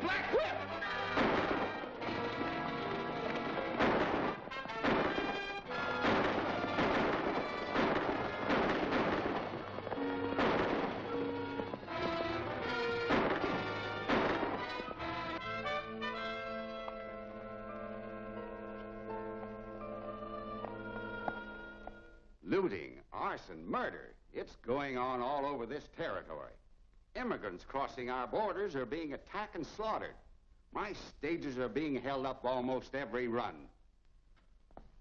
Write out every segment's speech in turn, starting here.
Black Whip! Looting, arson, murder. It's going on all over this territory. Immigrants crossing our borders are being attacked and slaughtered. My stages are being held up almost every run.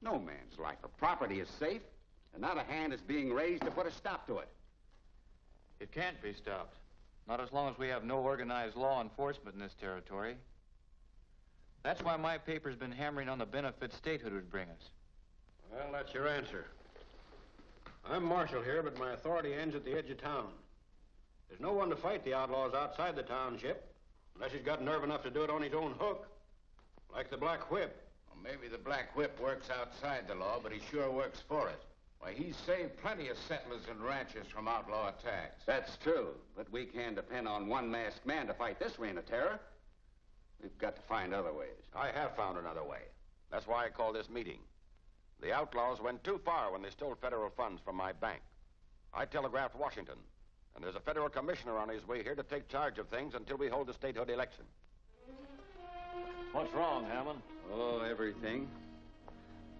No man's life or property is safe, and not a hand is being raised to put a stop to it. It can't be stopped. Not as long as we have no organized law enforcement in this territory. That's why my paper's been hammering on the benefit statehood would bring us. Well, that's your answer. I'm marshal here, but my authority ends at the edge of town. There's no one to fight the outlaws outside the township, unless he's got nerve enough to do it on his own hook, like the Black Whip. Well, maybe the Black Whip works outside the law, but he sure works for it. Why, he's saved plenty of settlers and ranchers from outlaw attacks. That's true, but we can't depend on one masked man to fight this reign of terror. We've got to find other ways. I have found another way. That's why I called this meeting. The outlaws went too far when they stole federal funds from my bank. I telegraphed Washington, and there's a federal commissioner on his way here to take charge of things until we hold the statehood election. What's wrong, Hammond? Oh, everything.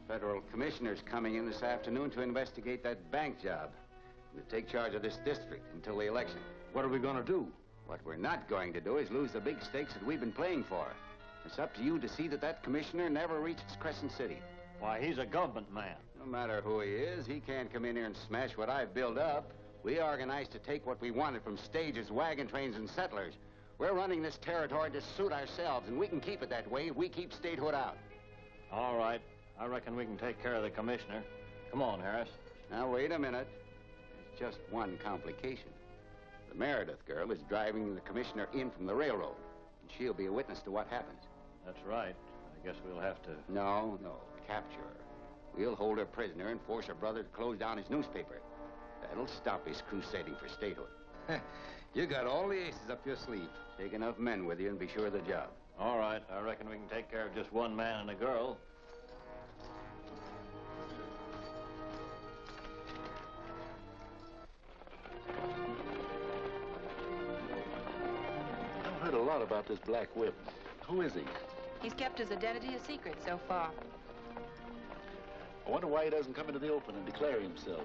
Federal commissioner's coming in this afternoon to investigate that bank job. To take charge of this district until the election. What are we going to do? What we're not going to do is lose the big stakes that we've been playing for. It's up to you to see that that commissioner never reaches Crescent City. Why, he's a government man. No matter who he is, he can't come in here and smash what I've built up. We organized to take what we wanted from stages, wagon trains, and settlers. We're running this territory to suit ourselves, and we can keep it that way if we keep statehood out. All right. I reckon we can take care of the commissioner. Come on, Harris. Now, wait a minute. There's just one complication. The Meredith girl is driving the commissioner in from the railroad, and she'll be a witness to what happens. That's right. I guess we'll have to... No. Capture her. We'll hold her prisoner and force her brother to close down his newspaper. That'll stop his crusading for statehood. You got all the aces up your sleeve. Take enough men with you and be sure of the job. All right. I reckon we can take care of just one man and a girl. I've heard a lot about this Black Whip. Who is he? He's kept his identity a secret so far. I wonder why he doesn't come into the open and declare himself.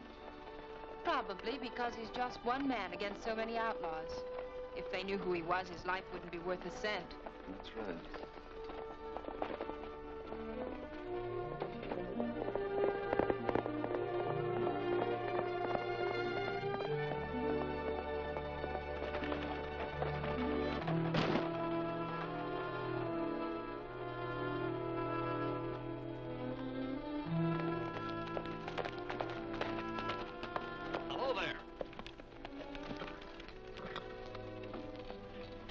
Probably because he's just one man against so many outlaws. If they knew who he was, his life wouldn't be worth a cent. That's right.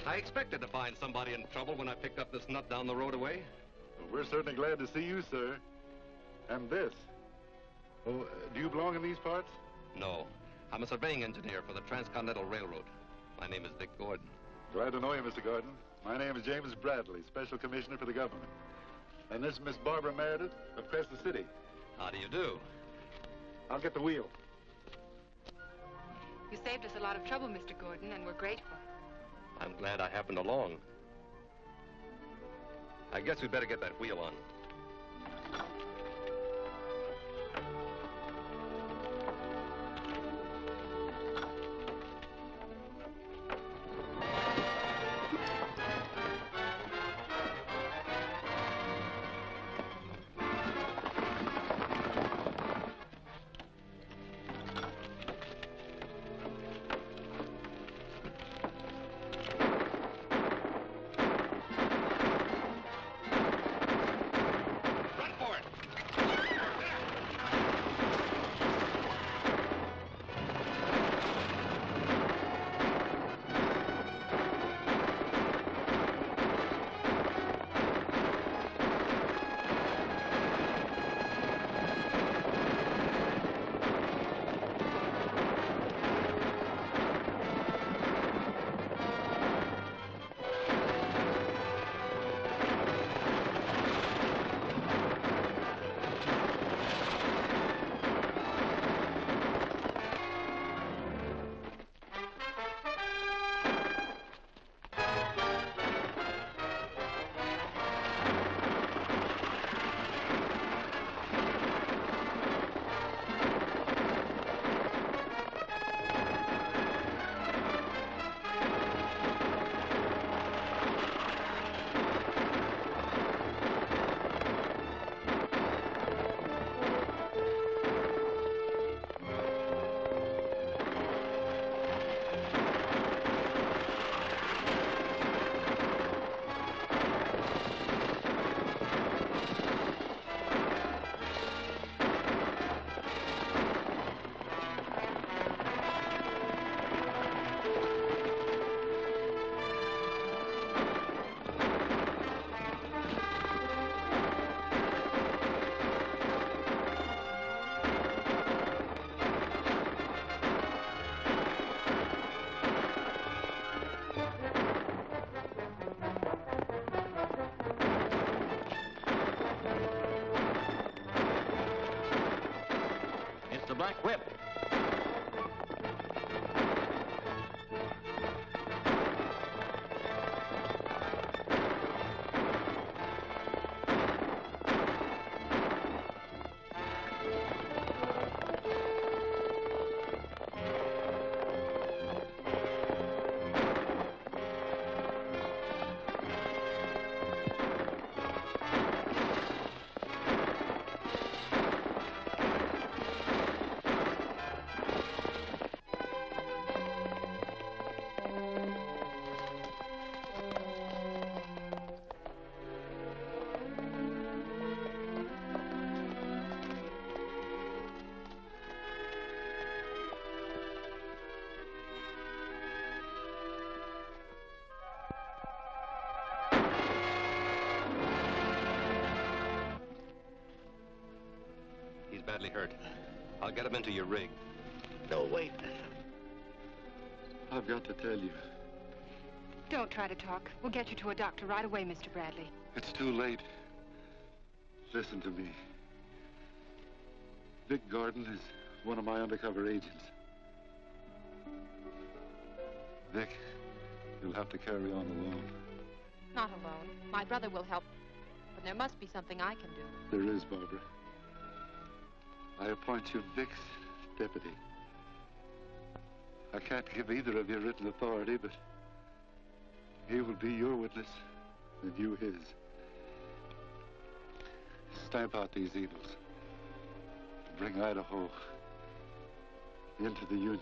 I expected to find somebody in trouble when I picked up this nut down the road away. Well, we're certainly glad to see you, sir. And this. Oh, do you belong in these parts? No. I'm a surveying engineer for the Transcontinental Railroad. My name is Dick Gordon. Glad to know you, Mr. Gordon. My name is James Bradley, Special Commissioner for the government. And this is Miss Barbara Meredith of Crescent City. How do you do? I'll get the wheel. You saved us a lot of trouble, Mr. Gordon, and we're grateful. I'm glad I happened along. I guess we'd better get that wheel on. black whip. Badly hurt. I'll get him into your rig. No, wait. I've got to tell you. Don't try to talk. We'll get you to a doctor right away, Mr. Bradley. It's too late. Listen to me. Vic Gordon is one of my undercover agents. Vic, you'll have to carry on alone. Not alone. My brother will help. But there must be something I can do. There is, Barbara. I appoint you Vic's deputy. I can't give either of you written authority, but he will be your witness and you his. Stamp out these eagles. Bring Idaho into the Union.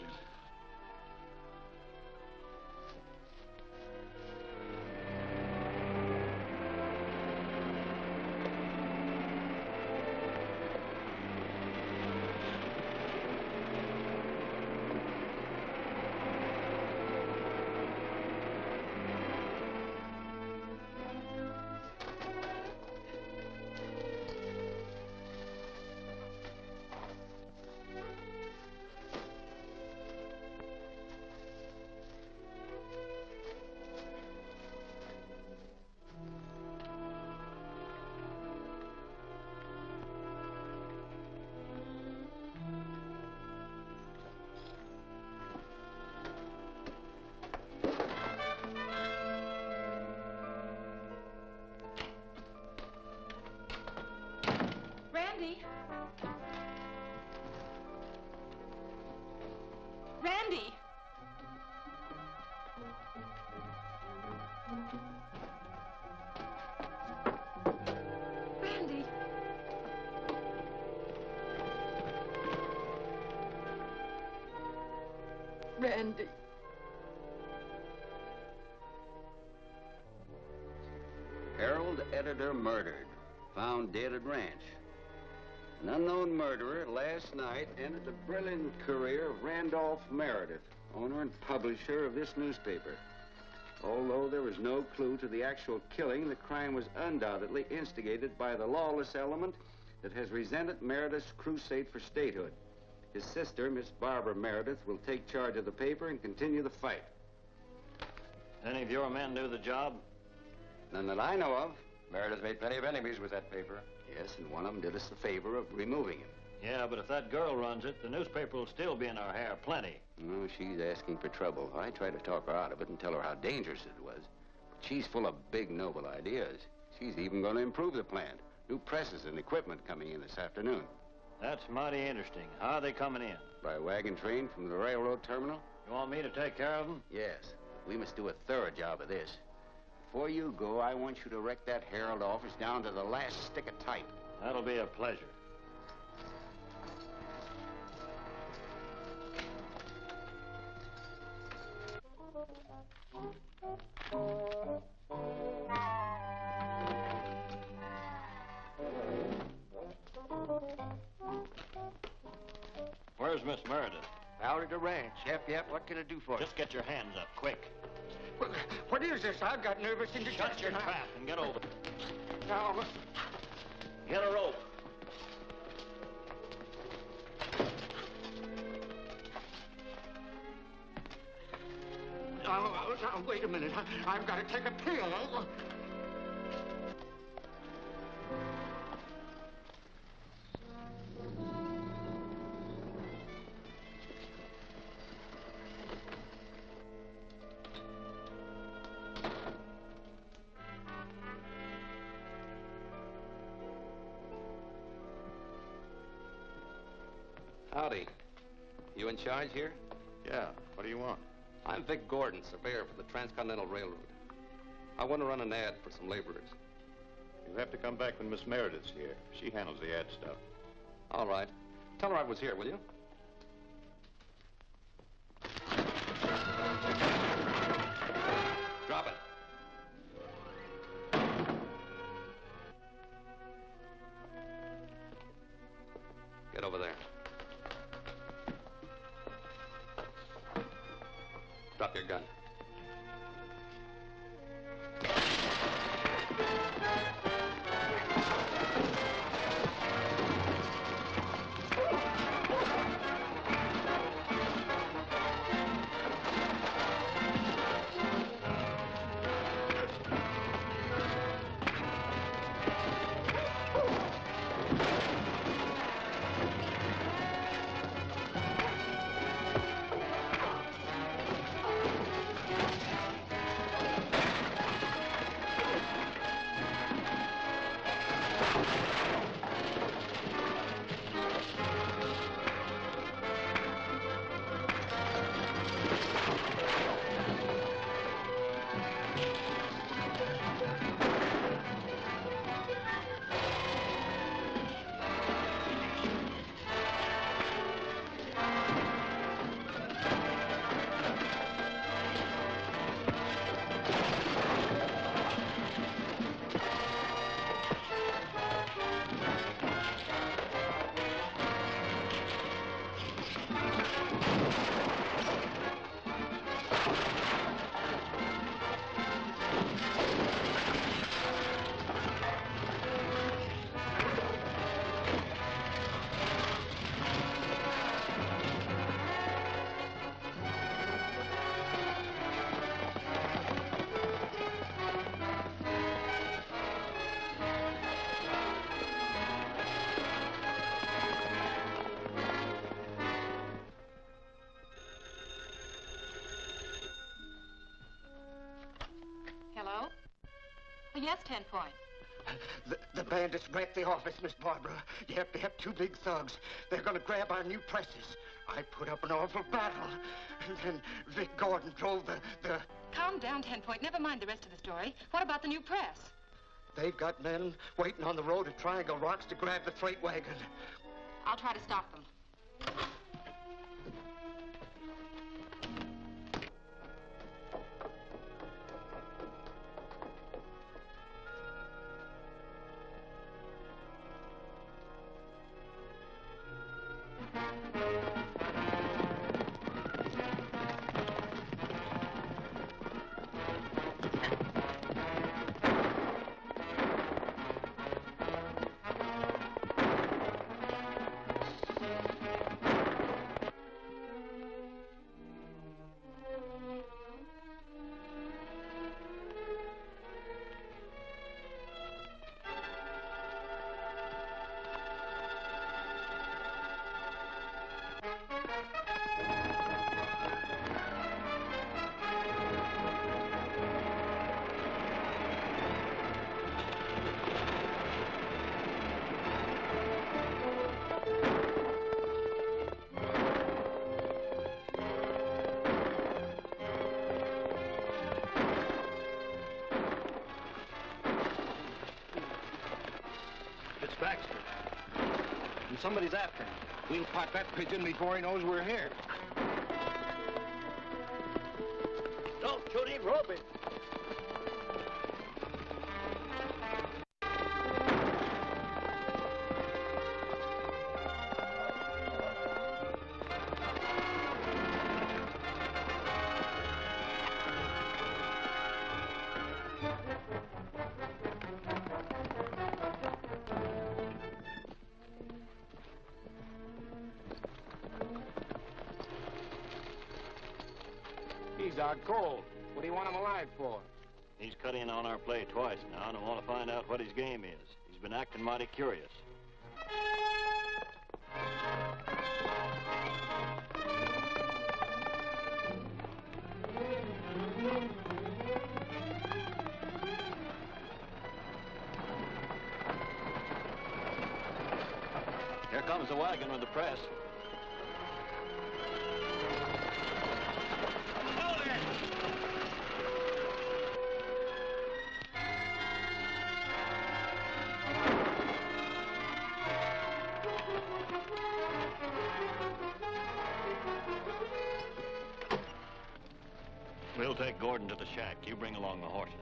Randy! Randy! Randy! Herald editor murdered. Found dead at ranch. An unknown murderer last night ended the brilliant career of Randolph Meredith, owner and publisher of this newspaper. Although there was no clue to the actual killing, the crime was undoubtedly instigated by the lawless element that has resented Meredith's crusade for statehood. His sister, Miss Barbara Meredith, will take charge of the paper and continue the fight. Any of your men do the job? None that I know of. Meredith made plenty of enemies with that paper. Yes, and one of them did us the favor of removing him. Yeah, but if that girl runs it, the newspaper will still be in our hair plenty. No, she's asking for trouble. I tried to talk her out of it and tell her how dangerous it was. But she's full of big, noble ideas. She's even going to improve the plant. New presses and equipment coming in this afternoon. That's mighty interesting. How are they coming in? By wagon train from the railroad terminal? You want me to take care of them? Yes. We must do a thorough job of this. Before you go, I want you to wreck that Herald office down to the last stick of type. That'll be a pleasure. Where's Miss Meredith? Out at the ranch. Yep. What can I do for you? Just get your hands up, quick. What is this? I've got nervous indigestion. Shut your trap and get over. Now, Get a rope. now, wait a minute. I've got to take a pill. in charge here? Yeah, what do you want? I'm Vic Gordon, surveyor for the Transcontinental Railroad. I want to run an ad for some laborers. You'll have to come back when Miss Meredith's here. She handles the ad stuff. All right. Tell her I was here, will you? Drop it. Get over there. Drop your gun. Hello? Oh, yes, 10 Point. The bandits wrecked the office, Miss Barbara. Yep, two big thugs. They're gonna grab our new presses. I put up an awful battle. And then Vic Gordon drove the... Calm down, 10 Point. Never mind the rest of the story. What about the new press? They've got men waiting on the road at Triangle Rocks to grab the freight wagon. I'll try to stop them. Baxter. And somebody's after him. We can pot that pigeon before he knows we're here. Don't shoot him, rope him. He's out cold. What do you want him alive for? He's cut in on our play twice now, and I want to find out what his game is. He's been acting mighty curious. Here comes the wagon with the press. Gordon to the shack. You bring along the horses.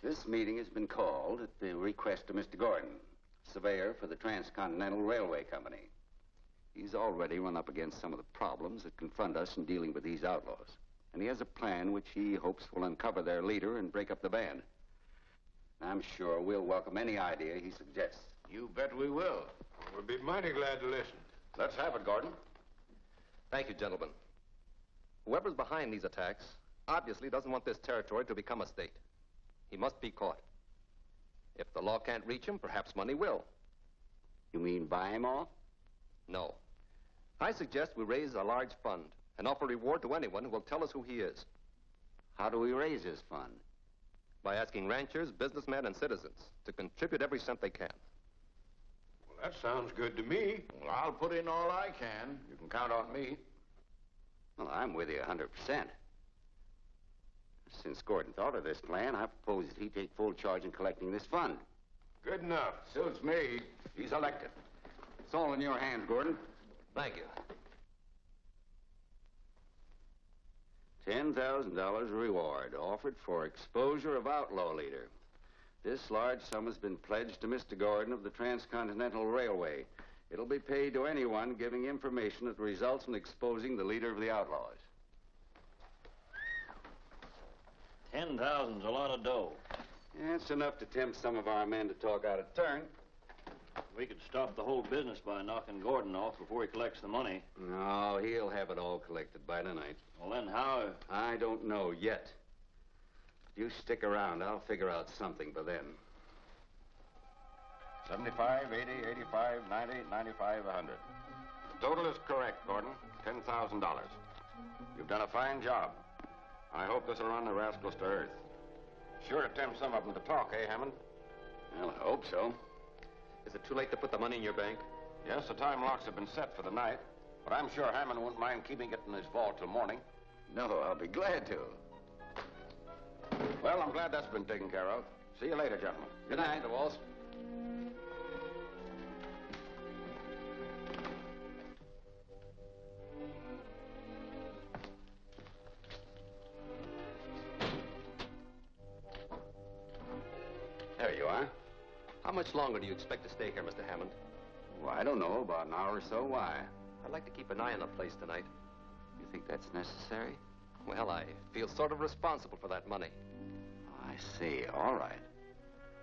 This meeting has been called at the request of Mr. Gordon, surveyor for the Transcontinental Railway Company. He's already run up against some of the problems that confront us in dealing with these outlaws. And he has a plan which he hopes will uncover their leader and break up the band. I'm sure we'll welcome any idea he suggests. You bet we will. We'll be mighty glad to listen. Let's have it, Gordon. Thank you, gentlemen. Whoever's behind these attacks obviously doesn't want this territory to become a state. He must be caught. If the law can't reach him, perhaps money will. You mean buy him off? No. I suggest we raise a large fund and offer reward to anyone who will tell us who he is. How do we raise this fund? By asking ranchers, businessmen, and citizens to contribute every cent they can. Well, that sounds good to me. Well, I'll put in all I can. You can count on me. Well, I'm with you 100%. Since Gordon thought of this plan, I propose that he take full charge in collecting this fund. Good enough. Suits me. He's elected. It's all in your hands, Gordon. Thank you. $10,000 reward offered for exposure of outlaw leader. This large sum has been pledged to Mr. Gordon of the Transcontinental Railway. It'll be paid to anyone giving information that results in exposing the leader of the outlaws. 10,000's a lot of dough. Yeah, it's enough to tempt some of our men to talk out of turn. We could stop the whole business by knocking Gordon off before he collects the money. No, he'll have it all collected by tonight. Well, then how? I don't know yet. You stick around. I'll figure out something by then. 75, 80, 85, 90, 95, 100. The total is correct, Gordon. $10,000. You've done a fine job. I hope this will run the rascals to earth. Sure to tempt some of them to talk, eh, Hammond? Well, I hope so. Is it too late to put the money in your bank? Yes, the time locks have been set for the night. But I'm sure Hammond won't mind keeping it in his vault till morning. No, I'll be glad to. Well, I'm glad that's been taken care of. See you later, gentlemen. Good night, DeWalt. There you are. How much longer do you expect to stay here, Mr. Hammond? Well, I don't know. About an hour or so. Why? I'd like to keep an eye on the place tonight. You think that's necessary? Well, I feel sort of responsible for that money. I see. All right.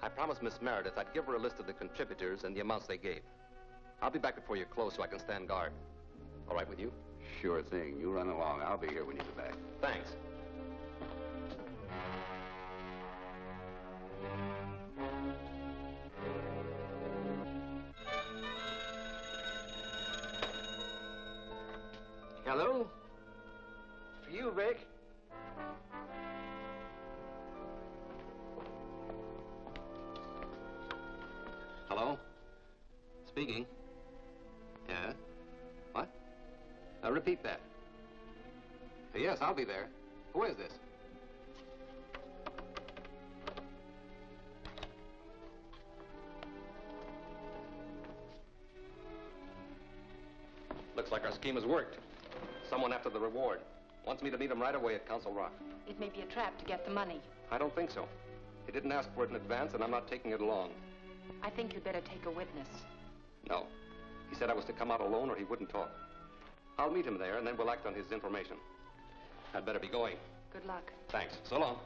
I promised Miss Meredith I'd give her a list of the contributors and the amounts they gave. I'll be back before you close so I can stand guard. All right with you? Sure thing. You run along. I'll be here when you get back. Thanks. Hello? For you, Vic. Hello? Speaking. Yeah? What? Repeat that. Yes, I'll be there. Who is this? Looks like our scheme has worked. Someone after the reward wants me to meet him right away at Council Rock. It may be a trap to get the money. I don't think so. He didn't ask for it in advance, and I'm not taking it along. I think you'd better take a witness. No. He said I was to come out alone or he wouldn't talk. I'll meet him there, and then we'll act on his information. I'd better be going. Good luck. Thanks. So long.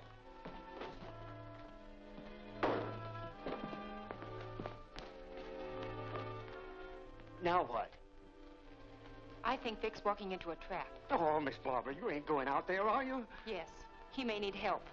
Now what? I think Vic's walking into a trap. Oh, Miss Barbara, you ain't going out there, are you? Yes. He may need help.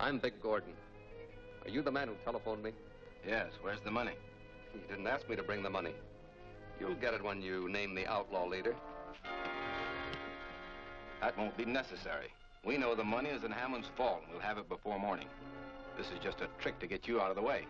I'm Vic Gordon. Are you the man who telephoned me? Yes, where's the money? You didn't ask me to bring the money. You'll get it when you name the outlaw leader. That won't be necessary. We know the money is in Hammond's vault, and we'll have it before morning. This is just a trick to get you out of the way.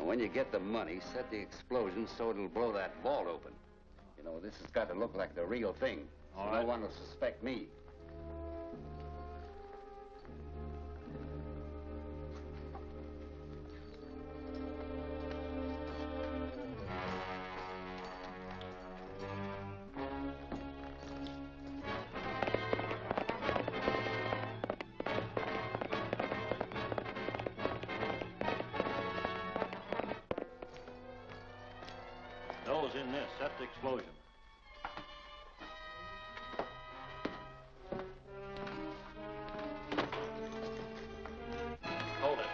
When you get the money, set the explosion so it'll blow that vault open. You know, this has got to look like the real thing, so All right. no one will suspect me. Those in this. Set the explosion. Hold it.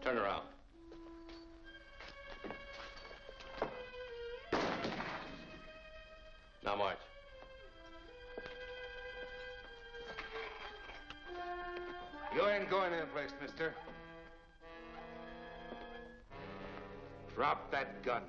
Turn around. Now march. You ain't going in place, mister. Drop that gun.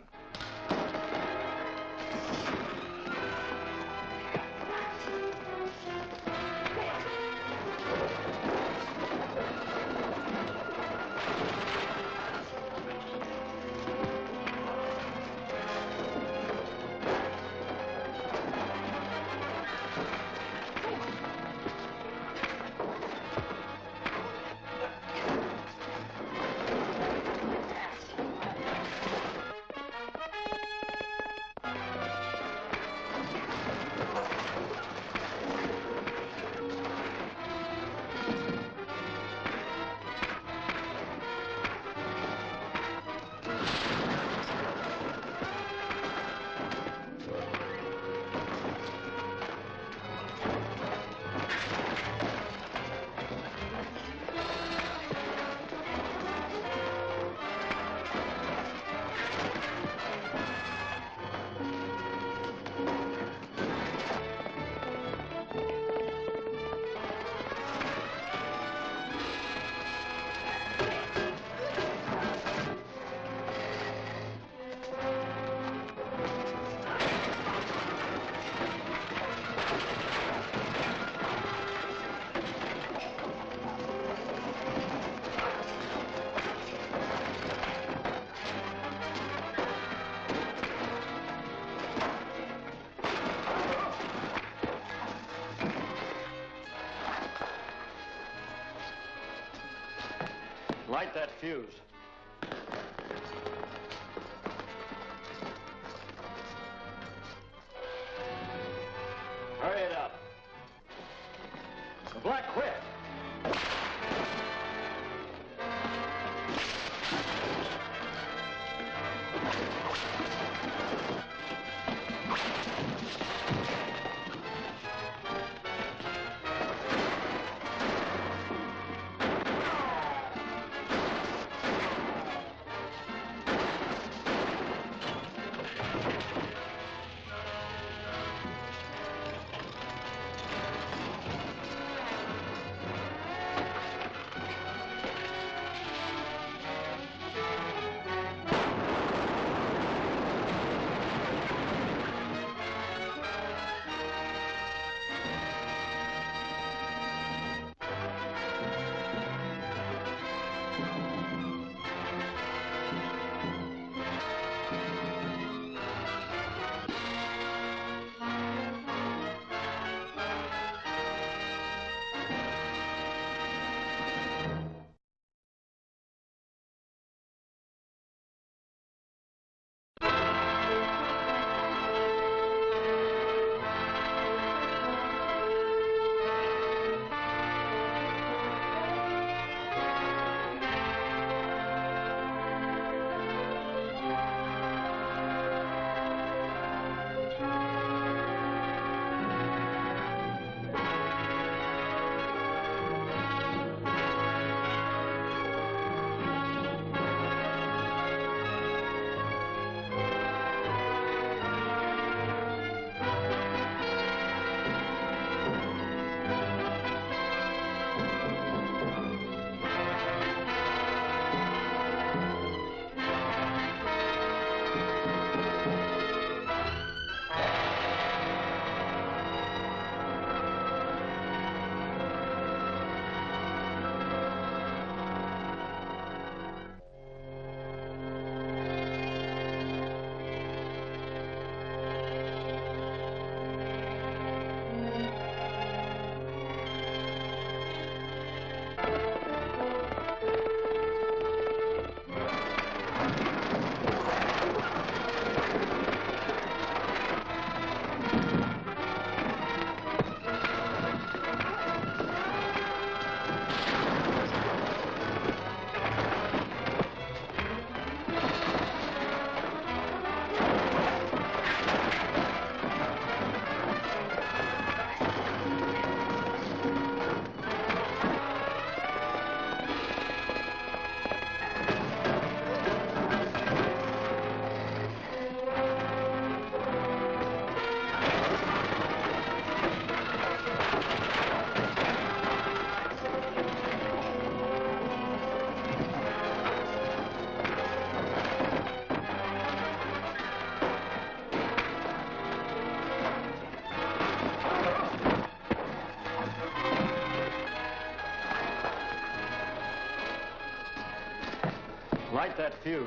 Light that fuse. Black, quit! Light that fuse.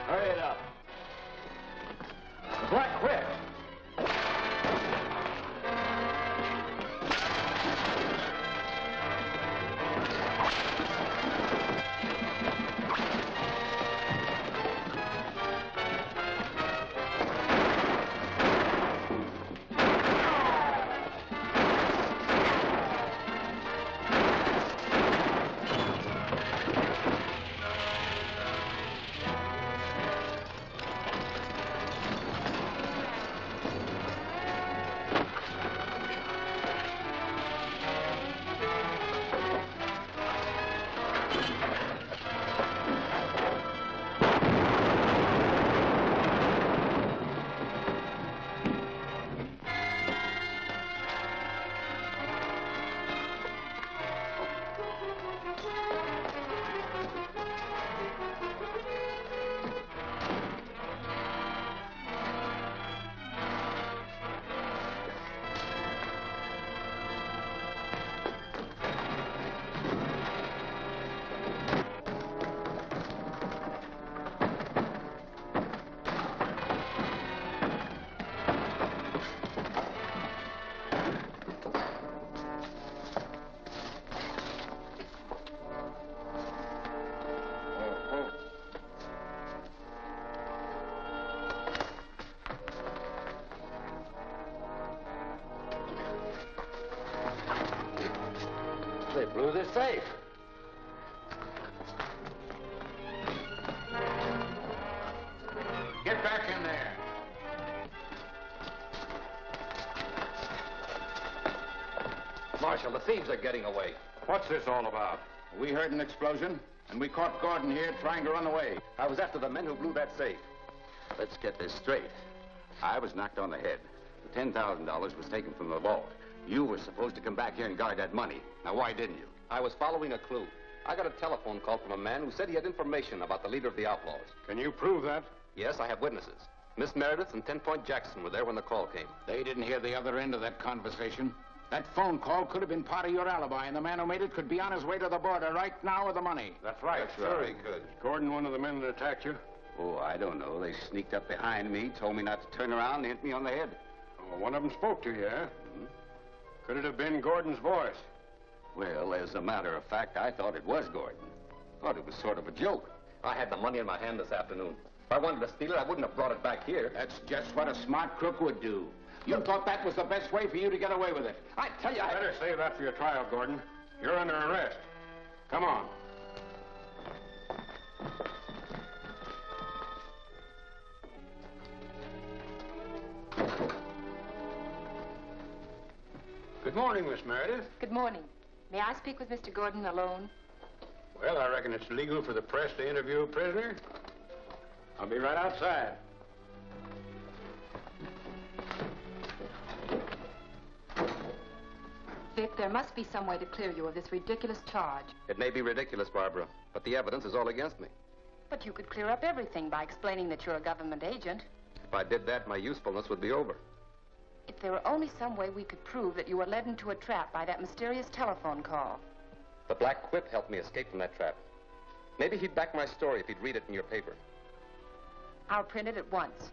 Hurry it up. Black, quick! thieves are getting away. What's this all about? We heard an explosion, and we caught Gordon here trying to run away. I was after the men who blew that safe. Let's get this straight. I was knocked on the head. The $10,000 was taken from the vault. You were supposed to come back here and guard that money. Now, why didn't you? I was following a clue. I got a telephone call from a man who said he had information about the leader of the outlaws. Can you prove that? Yes, I have witnesses. Miss Meredith and 10 Point Jackson were there when the call came. They didn't hear the other end of that conversation. That phone call could have been part of your alibi, and the man who made it could be on his way to the border right now with the money. That's right. Sure he could. Is Gordon one of the men that attacked you? Oh, I don't know. They sneaked up behind me, told me not to turn around, and hit me on the head. Oh, one of them spoke to you, eh? Could it have been Gordon's voice? Well, as a matter of fact, I thought it was Gordon. Thought it was sort of a joke. I had the money in my hand this afternoon. If I wanted to steal it, I wouldn't have brought it back here. That's just what a smart crook would do. You thought that was the best way for you to get away with it. I tell you, Better save that for your trial, Gordon. You're under arrest. Come on. Good morning, Miss Meredith. Good morning. May I speak with Mr. Gordon alone? Well, I reckon it's legal for the press to interview a prisoner. I'll be right outside. Vic, there must be some way to clear you of this ridiculous charge. It may be ridiculous, Barbara, but the evidence is all against me. But you could clear up everything by explaining that you're a government agent. If I did that, my usefulness would be over. If there were only some way we could prove that you were led into a trap by that mysterious telephone call. The Black Whip helped me escape from that trap. Maybe he'd back my story if he'd read it in your paper. I'll print it at once.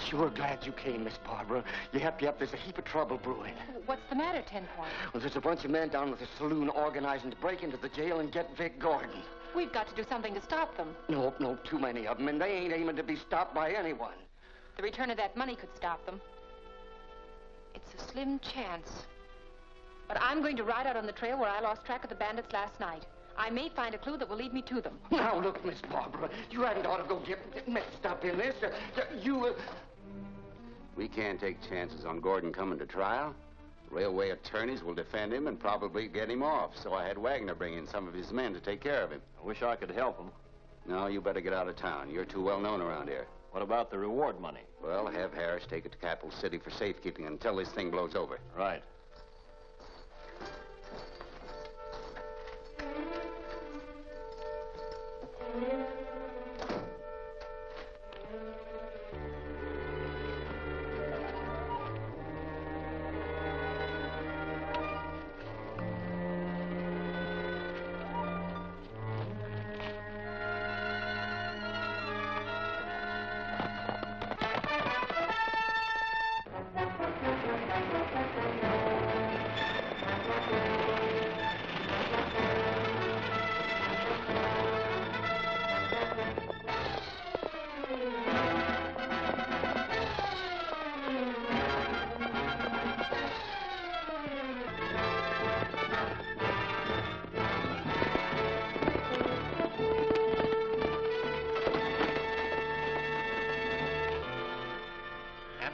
Sure glad you came, Miss Barbara. Yep, there's a heap of trouble brewing. What's the matter, 10 Point? Well, there's a bunch of men down at the saloon organizing to break into the jail and get Vic Gordon. We've got to do something to stop them. No, too many of them, and they ain't aiming to be stopped by anyone. The return of that money could stop them. It's a slim chance. But I'm going to ride out on the trail where I lost track of the bandits last night. I may find a clue that will lead me to them. Now, look, Miss Barbara, you hadn't ought to go get mixed up in this. We can't take chances on Gordon coming to trial. Railway attorneys will defend him and probably get him off, so I had Wagner bring in some of his men to take care of him. I wish I could help him. No, you better get out of town. You're too well known around here. What about the reward money? Well, have Harris take it to Capital City for safekeeping until this thing blows over. Right.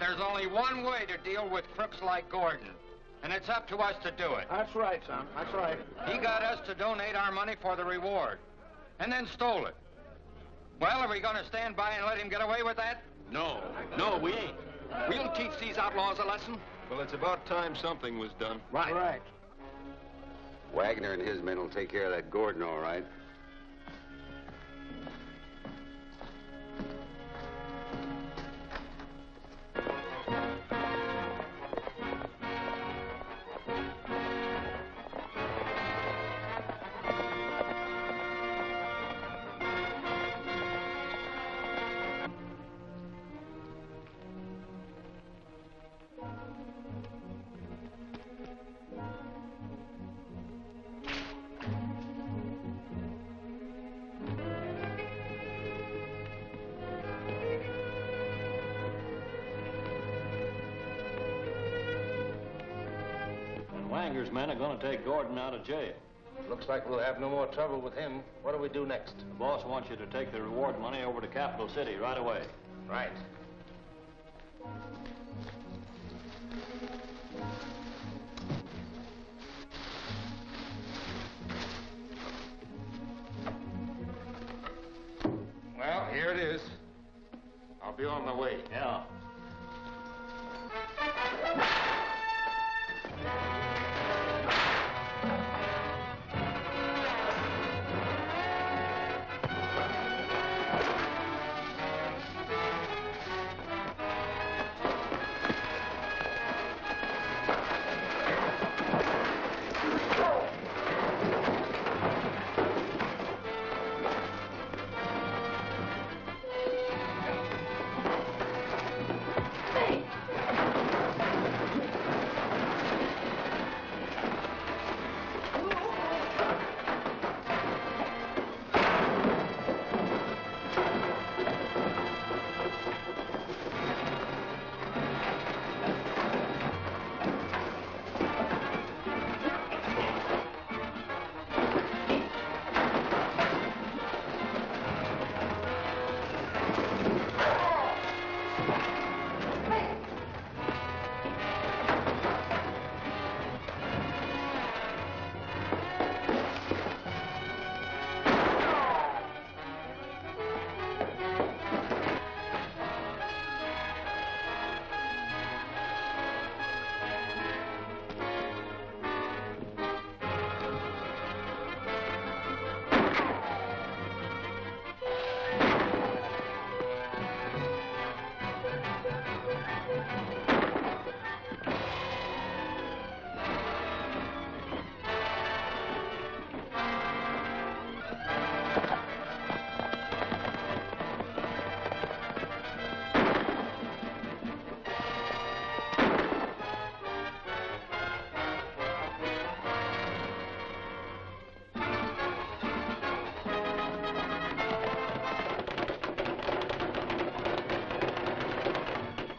There's only one way to deal with crooks like Gordon, and it's up to us to do it. That's right, son. That's right. He got us to donate our money for the reward, and then stole it. Well, are we going to stand by and let him get away with that? No, we ain't. We'll teach these outlaws a lesson. Well, it's about time something was done. Right. Wagner and his men will take care of that Gordon, all right. Wanger's men are going to take Gordon out of jail. Looks like we'll have no more trouble with him. What do we do next? The boss wants you to take the reward money over to Capital City right away. Right. Well, here it is. I'll be on my way. Yeah.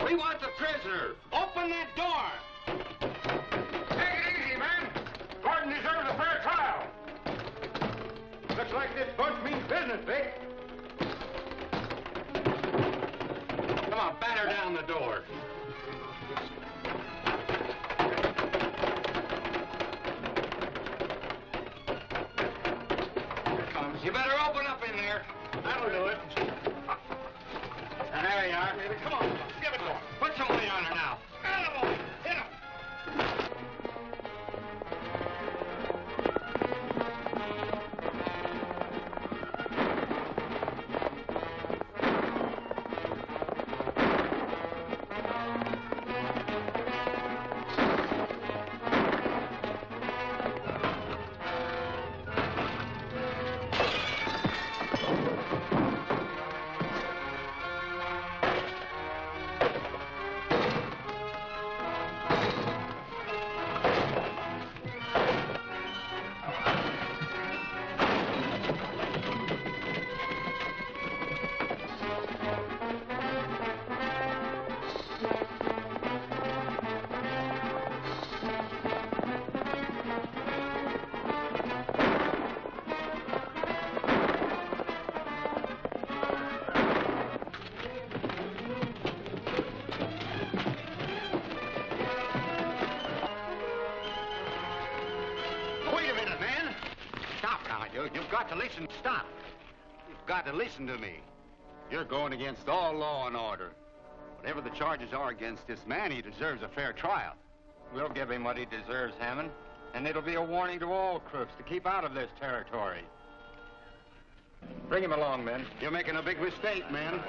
We want the prisoner. Open that door. Take it easy, man. Gordon deserves a fair trial. Looks like this bunch means business, Vic. Come on, batter down the door. Here it comes. You better open up in there. That'll do it. And there you are. Come on, give it to him. Put some weight on her now. Attaboy. Hit him. You've got to listen. Stop. You've got to listen to me. You're going against all law and order. Whatever the charges are against this man, he deserves a fair trial. We'll give him what he deserves, Hammond. And it'll be a warning to all crooks to keep out of this territory. Bring him along, men. You're making a big mistake, man.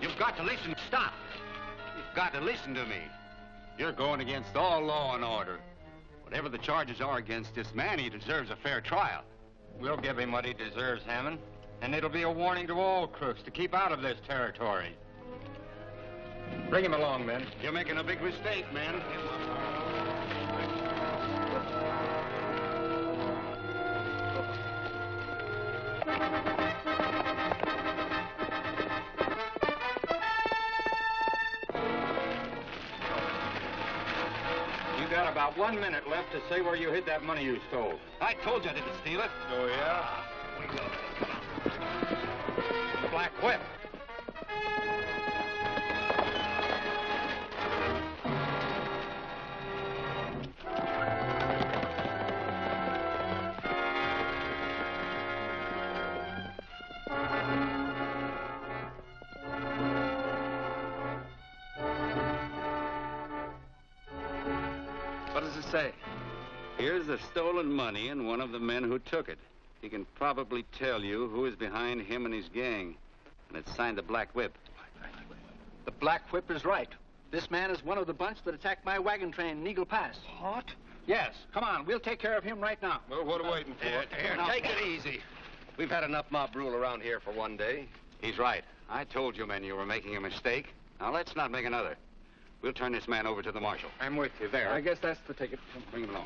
You've got to listen. Stop. You've got to listen to me. You're going against all law and order. Whatever the charges are against this man, he deserves a fair trial. We'll give him what he deserves, Hammond. And it'll be a warning to all crooks to keep out of this territory. Bring him along, men. You're making a big mistake, man. You got about 1 minute left to say where you hid that money you stole. I told you I didn't steal it. Oh, yeah? Black whip. What does it say? Here's the stolen money and one of the men who took it. He can probably tell you who is behind him and his gang. And it's signed the Black Whip. The Black Whip is right. This man is one of the bunch that attacked my wagon train in Eagle Pass. What? Yes. Come on, we'll take care of him right now. Well, what are we waiting for? Here, take it easy. We've had enough mob rule around here for one day. He's right. I told you men you were making a mistake. Now let's not make another. We'll turn this man over to the marshal. I'm with you there. I guess that's the ticket. Bring him along.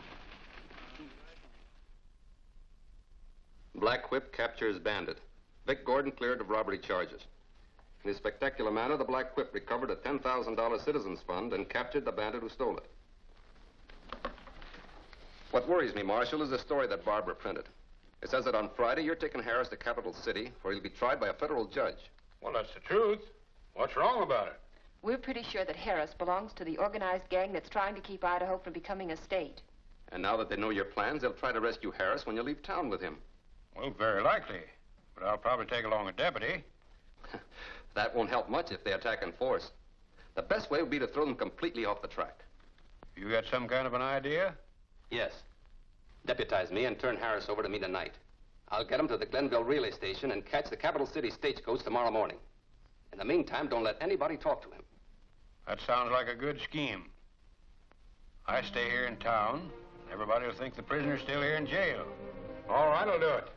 Black Whip captures bandit. Vic Gordon cleared of robbery charges. In a spectacular manner, the Black Whip recovered a $10,000 citizens fund and captured the bandit who stole it. What worries me, Marshal, is the story that Barbara printed. It says that on Friday, you're taking Harris to Capital City, where he'll be tried by a federal judge. Well, that's the truth. What's wrong about it? We're pretty sure that Harris belongs to the organized gang that's trying to keep Idaho from becoming a state. And now that they know your plans, they'll try to rescue Harris when you leave town with him. Well, very likely. But I'll probably take along a deputy. That won't help much if they attack in force. The best way would be to throw them completely off the track. You got some kind of an idea? Yes. Deputize me and turn Harris over to me tonight. I'll get him to the Glenville relay station and catch the Capital City stagecoach tomorrow morning. In the meantime, don't let anybody talk to him. That sounds like a good scheme. I stay here in town. Everybody will think the prisoner's still here in jail. All right, I'll do it.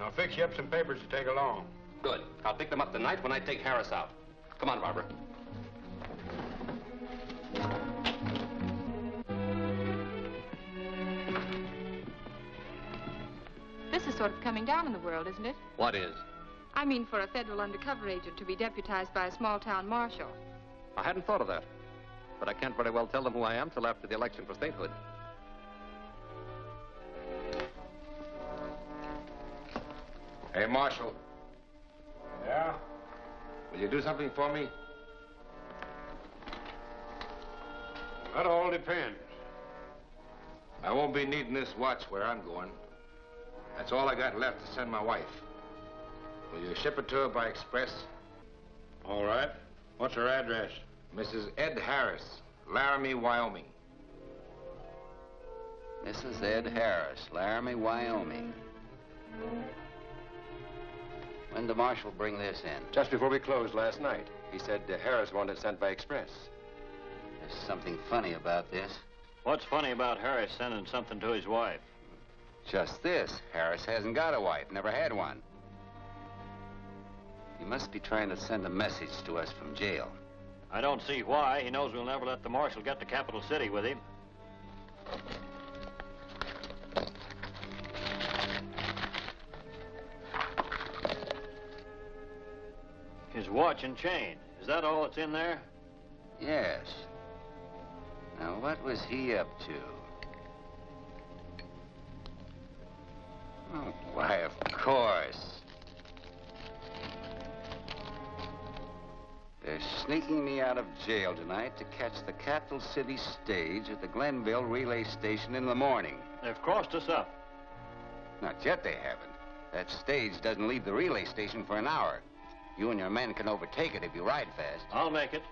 I'll fix you up some papers to take along. Good. I'll pick them up tonight when I take Harris out. Come on, Barbara. This is sort of coming down in the world, isn't it? What is? I mean, for a federal undercover agent to be deputized by a small-town marshal. I hadn't thought of that. But I can't very well tell them who I am till after the election for statehood. Hey, Marshal. Yeah? Will you do something for me? That all depends. I won't be needing this watch where I'm going. That's all I got left to send my wife. Will you ship it to her by express? All right. What's her address? Mrs. Ed Harris, Laramie, Wyoming. Mrs. Ed Harris, Laramie, Wyoming. When did the marshal bring this in? Just before we closed last night. He said Harris wanted it sent by express. There's something funny about this. What's funny about Harris sending something to his wife? Just this. Harris hasn't got a wife, never had one. He must be trying to send a message to us from jail. I don't see why. He knows we'll never let the marshal get to Capital City with him. watch and chain. Is that all that's in there? Yes. Now, what was he up to? Oh, why, of course. They're sneaking me out of jail tonight to catch the Capital City stage at the Glenville relay station in the morning. They've crossed us up. Not yet, they haven't. That stage doesn't leave the relay station for an hour. You and your men can overtake it if you ride fast. I'll make it.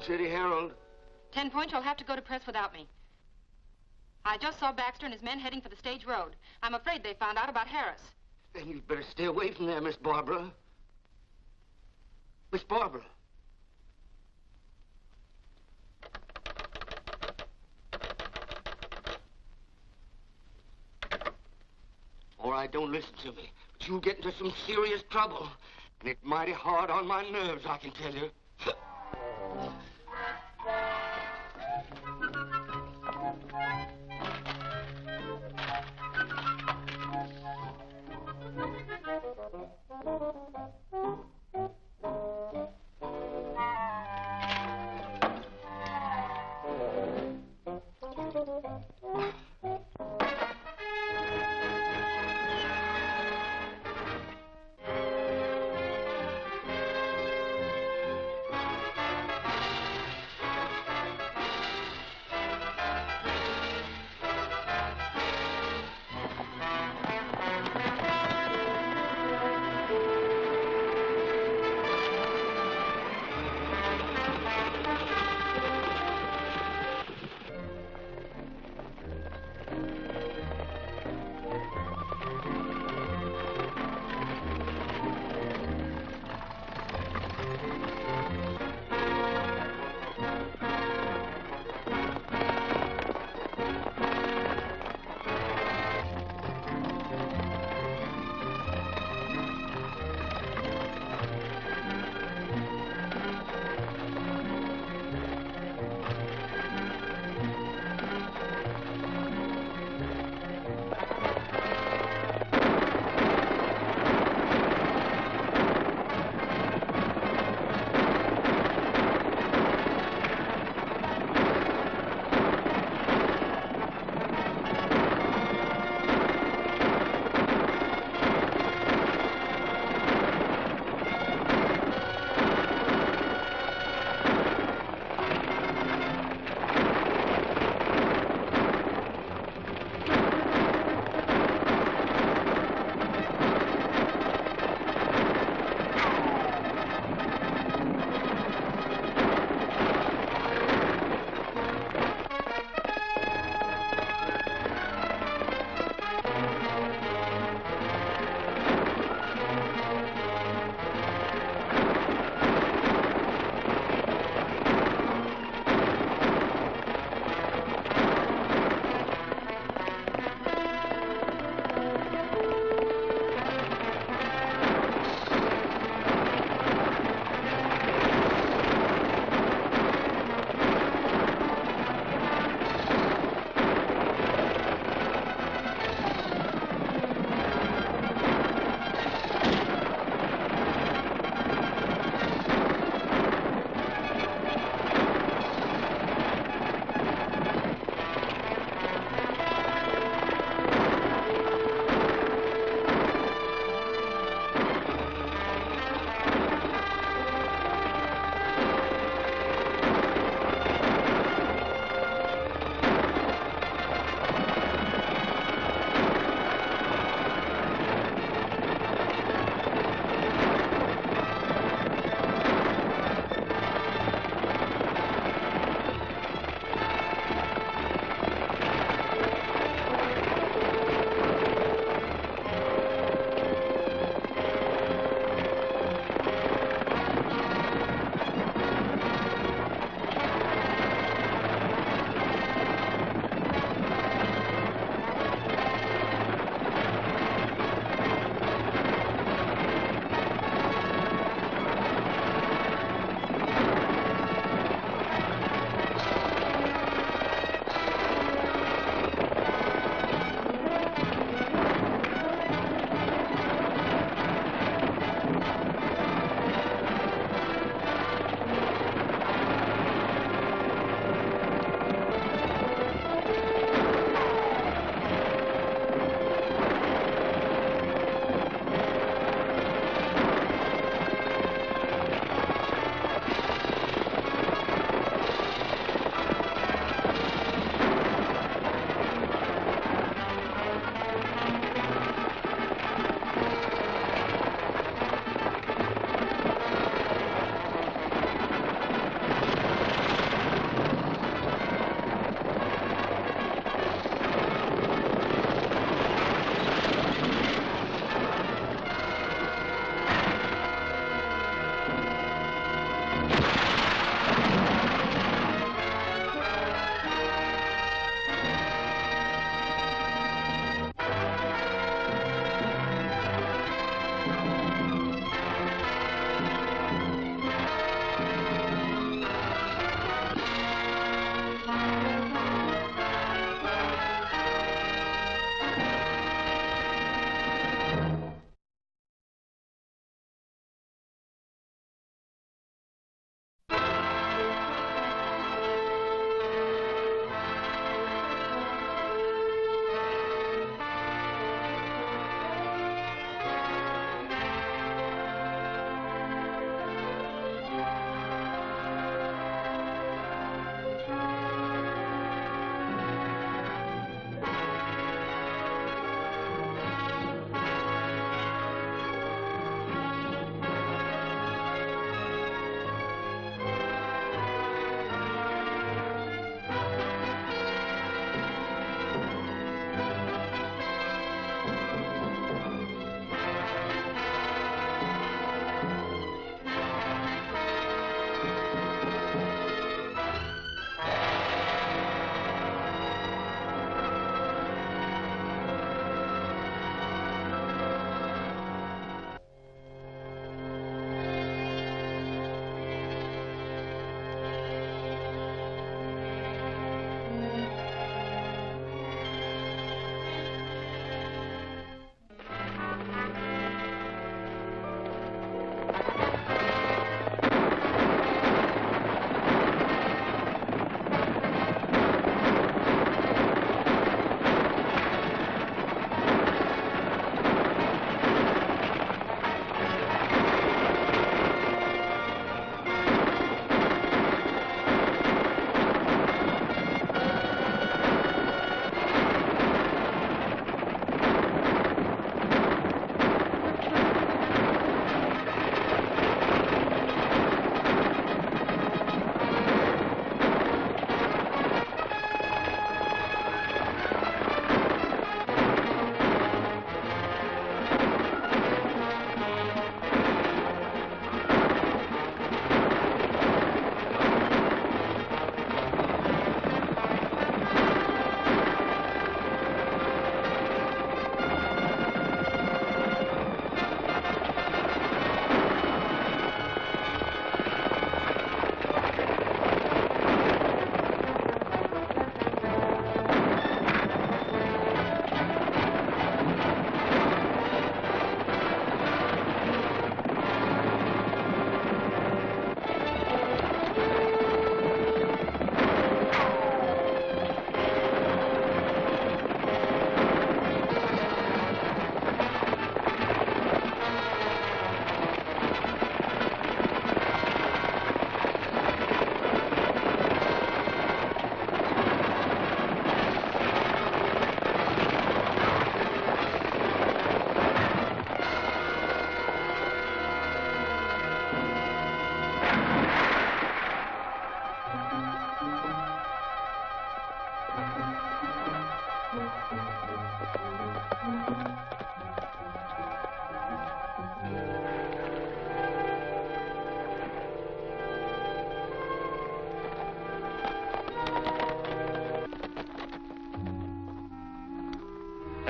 City Herald. 10 Point, you'll have to go to press without me. I just saw Baxter and his men heading for the stage road. I'm afraid they found out about Harris. Then you'd better stay away from there, Miss Barbara. Miss Barbara. All right, don't listen to me. But you'll get into some serious trouble. And it's mighty hard on my nerves, I can tell you.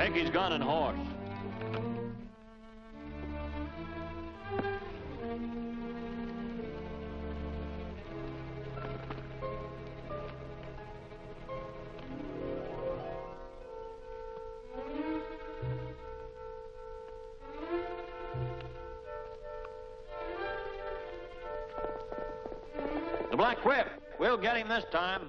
Take his gun and horse. The Black Whip. We'll get him this time.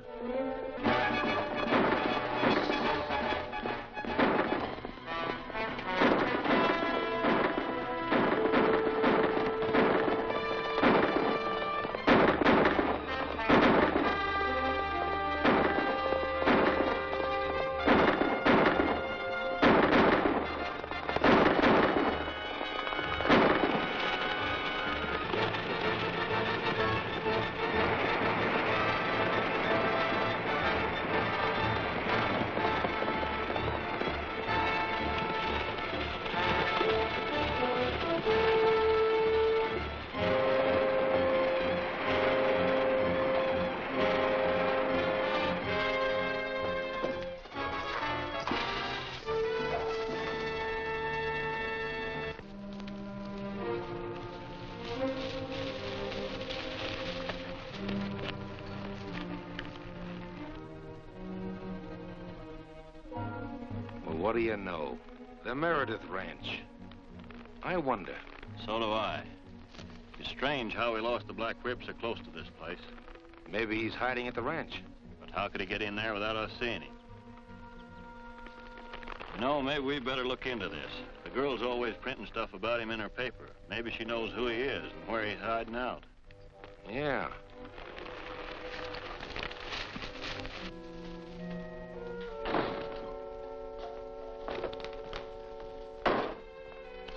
What do you know? The Meredith Ranch. I wonder. So do I. It's strange how we lost the Black Whip so close to this place. Maybe he's hiding at the ranch. But how could he get in there without us seeing him? You know, maybe we better look into this. The girl's always printing stuff about him in her paper. Maybe she knows who he is and where he's hiding out. Yeah.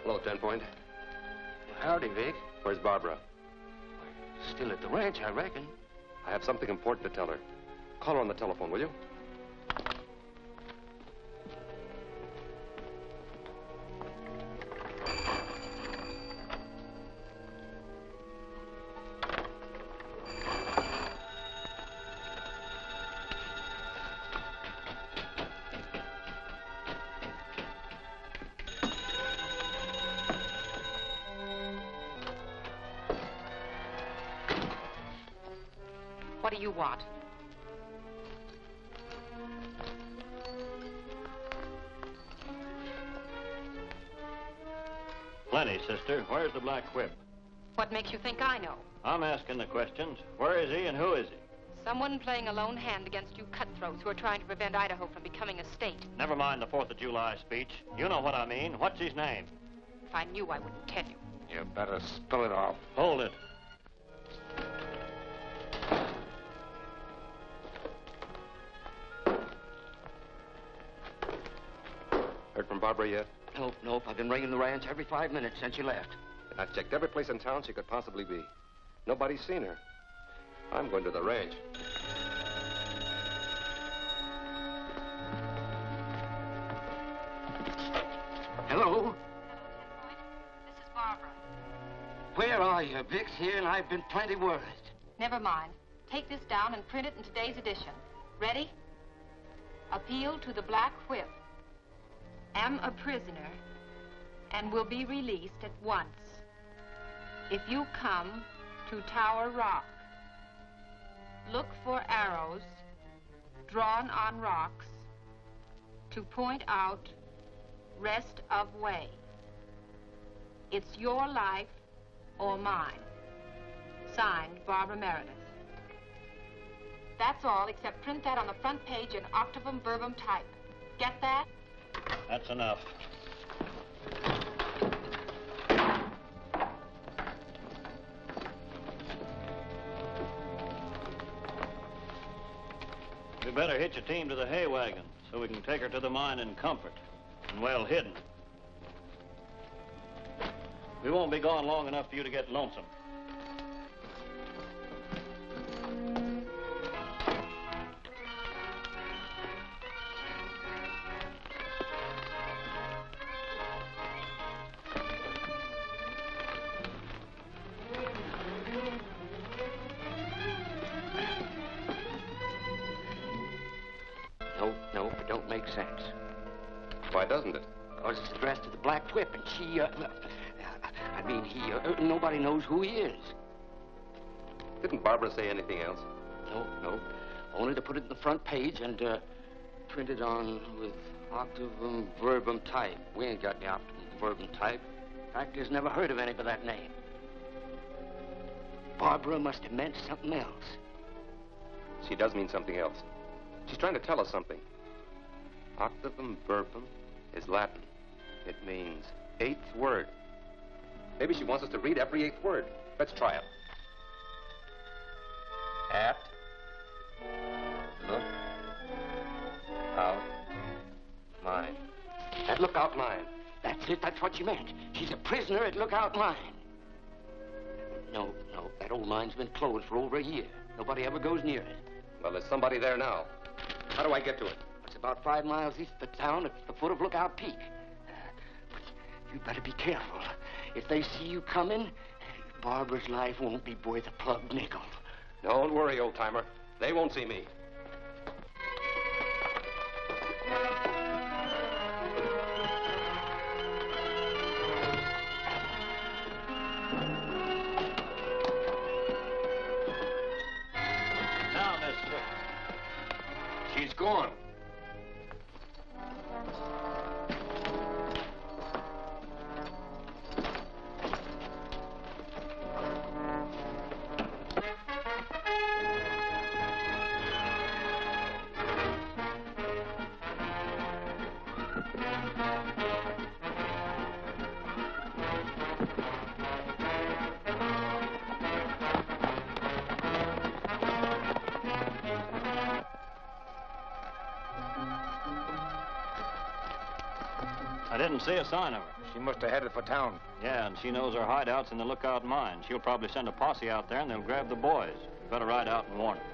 Hello, 10 Point. Howdy, Vic. Where's Barbara? Still at the ranch, I reckon. I have something important to tell her. Call her on the telephone, will you? What do you want? Plenty, sister. Where's the Black Whip? What makes you think I know? I'm asking the questions. Where is he and who is he? Someone playing a lone hand against you cutthroats who are trying to prevent Idaho from becoming a state. Never mind the 4th of July speech. You know what I mean. What's his name? If I knew, I wouldn't tell you. You better spill it off. Hold it. Heard from Barbara yet? Nope. I've been ringing the ranch every 5 minutes since you left. I've checked every place in town she could possibly be. Nobody's seen her. I'm going to the ranch. Hello? This is Barbara. Where are you? Vic's here, and I've been plenty worried. Never mind. Take this down and print it in today's edition. Ready? Appeal to the Black Whip. Am a prisoner and will be released at once. If you come to Tower Rock, look for arrows drawn on rocks to point out rest of way. It's your life or mine. Signed, Barbara Meredith. That's all, except print that on the front page in octavum verbum type. Get that? That's enough. We better hitch a team to the hay wagon so we can take her to the mine in comfort and well hidden. We won't be gone long enough for you to get lonesome. No, it don't make sense. Why doesn't it? Because it's addressed to the Black Whip, and nobody knows who he is. Didn't Barbara say anything else? No. Only to put it in the front page and print it on with octavum verbum type. We ain't got the octavum verbum type. In fact, there's never heard of any by that name. Barbara must have meant something else. She does mean something else. She's trying to tell us something. Octavum verbum is Latin. It means 8th word. Maybe she wants us to read every 8th word. Let's try it. At. Look. Out. Line. At Lookout Line. That's it. That's what she meant. She's a prisoner at Lookout Line. No. That old line's been closed for over a year. Nobody ever goes near it. Well, there's somebody there now. How do I get to it? It's about 5 miles east of the town at the foot of Lookout Peak. But you better be careful. If they see you coming, Barbara's life won't be worth a plug nickel. Don't worry, old-timer. They won't see me. Now, mister. She's gone. I didn't see a sign of her. She must have headed for town. Yeah, and she knows her hideout's in the Lookout Mine. She'll probably send a posse out there, and they'll grab the boys. Better ride out and warn them.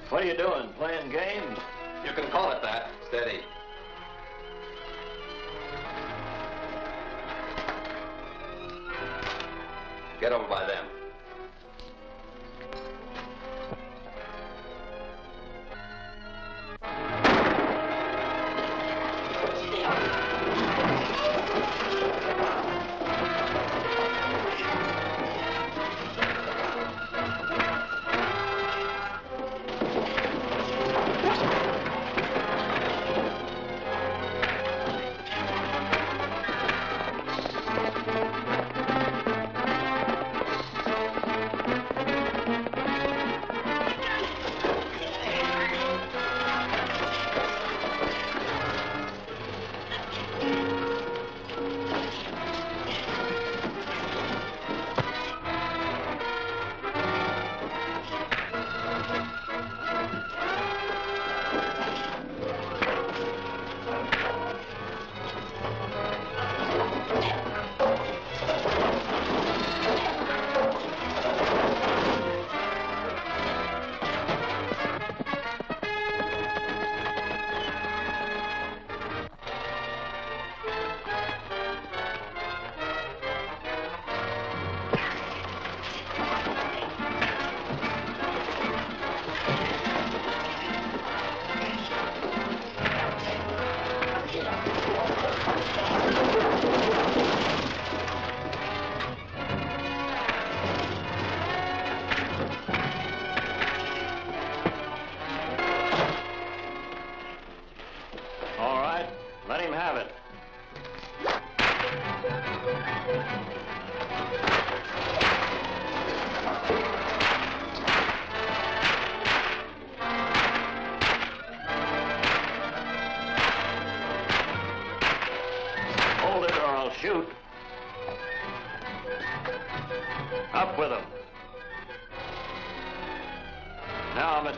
What are you doing, playing games? You can call it that. Steady. Get over by them.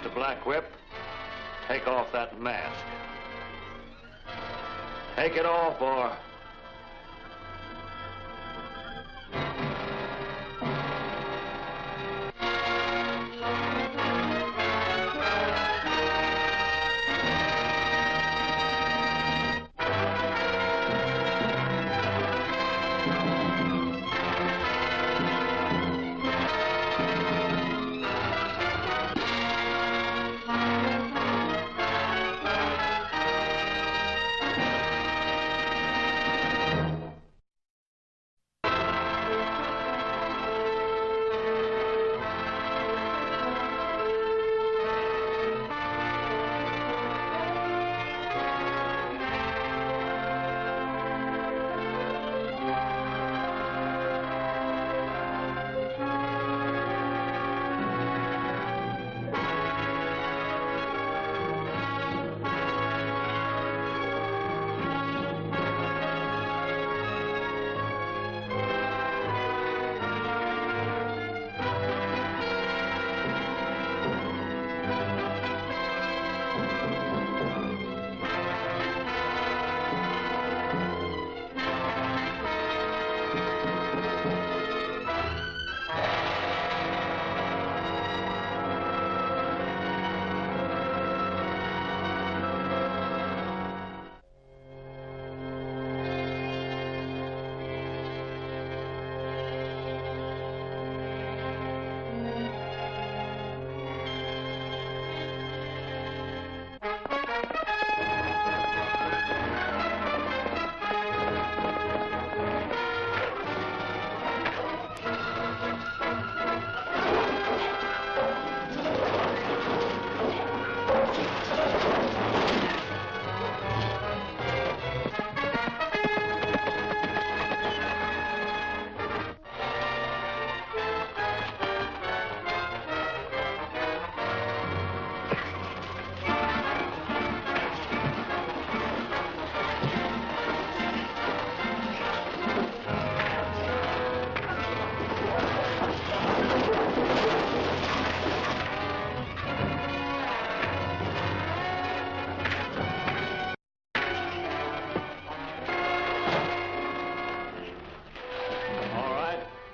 Mr. Black Whip, take off that mask. Take it off, or...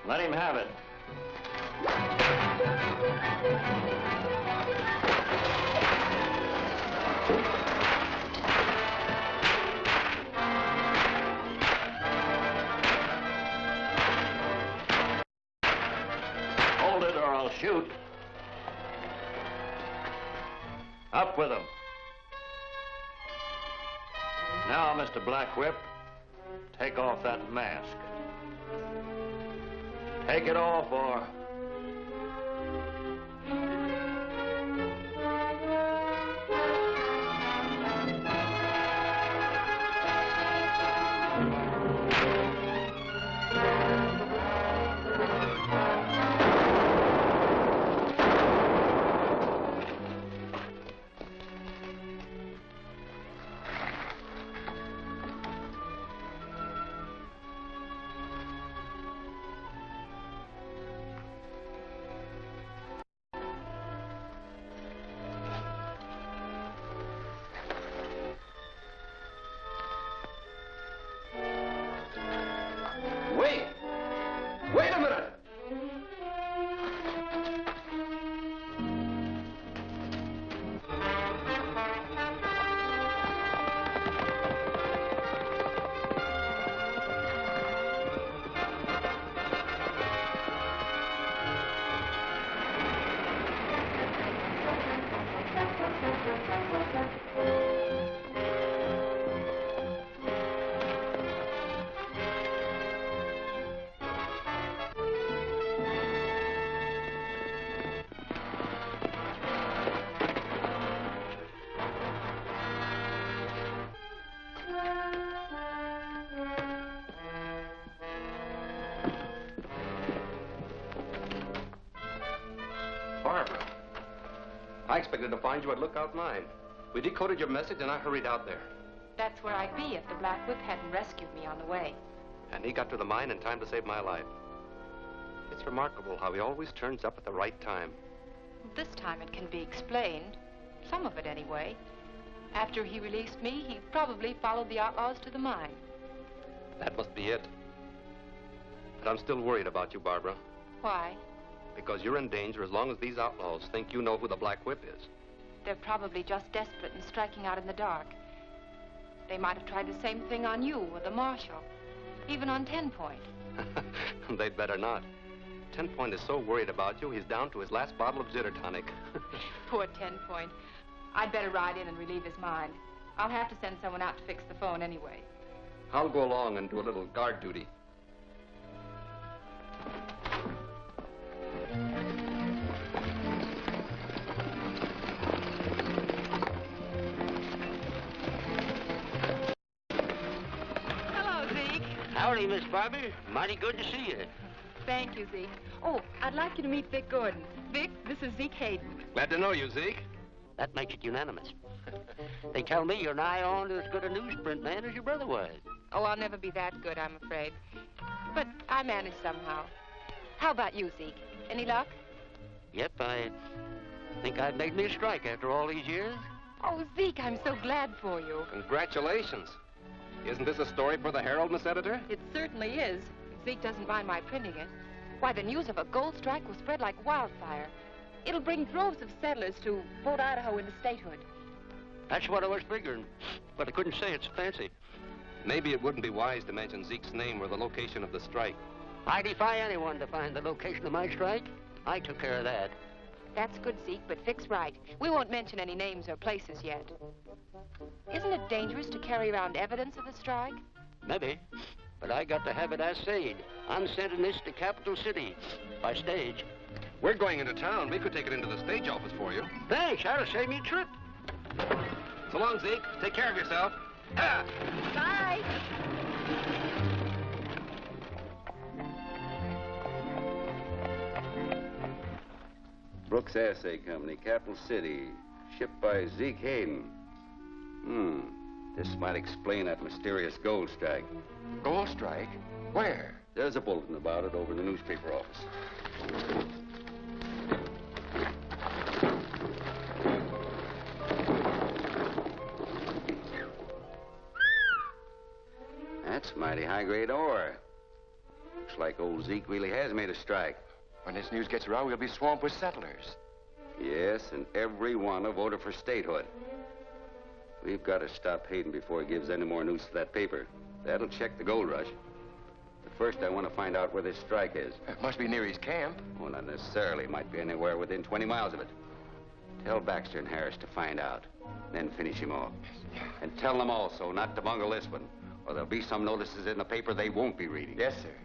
Let him have it. Hold it or I'll shoot. Up with him. Now, Mr. Black Whip, take off that mask. Take it off, or... Wait a minute! Barbara, I expected to find you at Lookout 9. We decoded your message and I hurried out there. That's where I'd be if the Black Whip hadn't rescued me on the way. And he got to the mine in time to save my life. It's remarkable how he always turns up at the right time. This time it can be explained. Some of it, anyway. After he released me, he probably followed the outlaws to the mine. That must be it. But I'm still worried about you, Barbara. Why? Because you're in danger as long as these outlaws think you know who the Black Whip is. They're probably just desperate and striking out in the dark. They might have tried the same thing on you or the marshal, even on 10 Point. They'd better not. 10 Point is so worried about you, he's down to his last bottle of jitter tonic. Poor 10 Point. I'd better ride in and relieve his mind. I'll have to send someone out to fix the phone anyway. I'll go along and do a little guard duty. Hello, Zeke. Howdy, Miss Barbie. Mighty good to see you. Thank you, Zeke. Oh, I'd like you to meet Vic Gordon. Vic, this is Zeke Hayden. Glad to know you, Zeke. That makes it unanimous. They tell me you're nigh on to as good a newsprint man as your brother was. Oh, I'll never be that good, I'm afraid. But I manage somehow. How about you, Zeke? Any luck? Yep, I think I've made me a strike after all these years. Oh, Zeke, I'm so glad for you. Congratulations. Isn't this a story for the Herald, Miss Editor? It certainly is. If Zeke doesn't mind my printing it. Why, the news of a gold strike will spread like wildfire. It'll bring droves of settlers to vote Idaho into statehood. That's what I was figuring, but I couldn't say it's fancy. Maybe it wouldn't be wise to mention Zeke's name or the location of the strike. I defy anyone to find the location of my strike. I took care of that. That's good, Zeke, but Vic's right. We won't mention any names or places yet. Isn't it dangerous to carry around evidence of the strike? Maybe, but I got to have it assayed. I'm sending this to Capital City by stage. We're going into town. We could take it into the stage office for you. Thanks, that'll save me a trip. So long, Zeke. Take care of yourself. Ah! Bye. Brooks Assay Company, Capital City. Shipped by Zeke Hayden. This might explain that mysterious gold strike. Gold strike? Where? There's a bulletin about it over in the newspaper office. That's mighty high-grade ore. Looks like old Zeke really has made a strike. When this news gets around, we'll be swamped with settlers. Yes, and every one a voter for statehood. We've got to stop Hayden before he gives any more news to that paper. That'll check the gold rush. But first, I want to find out where this strike is. It must be near his camp. Well, not necessarily. Might be anywhere within 20 miles of it. Tell Baxter and Harris to find out, then finish him off. And tell them also not to bungle this one, or there'll be some notices in the paper they won't be reading. Yes, sir.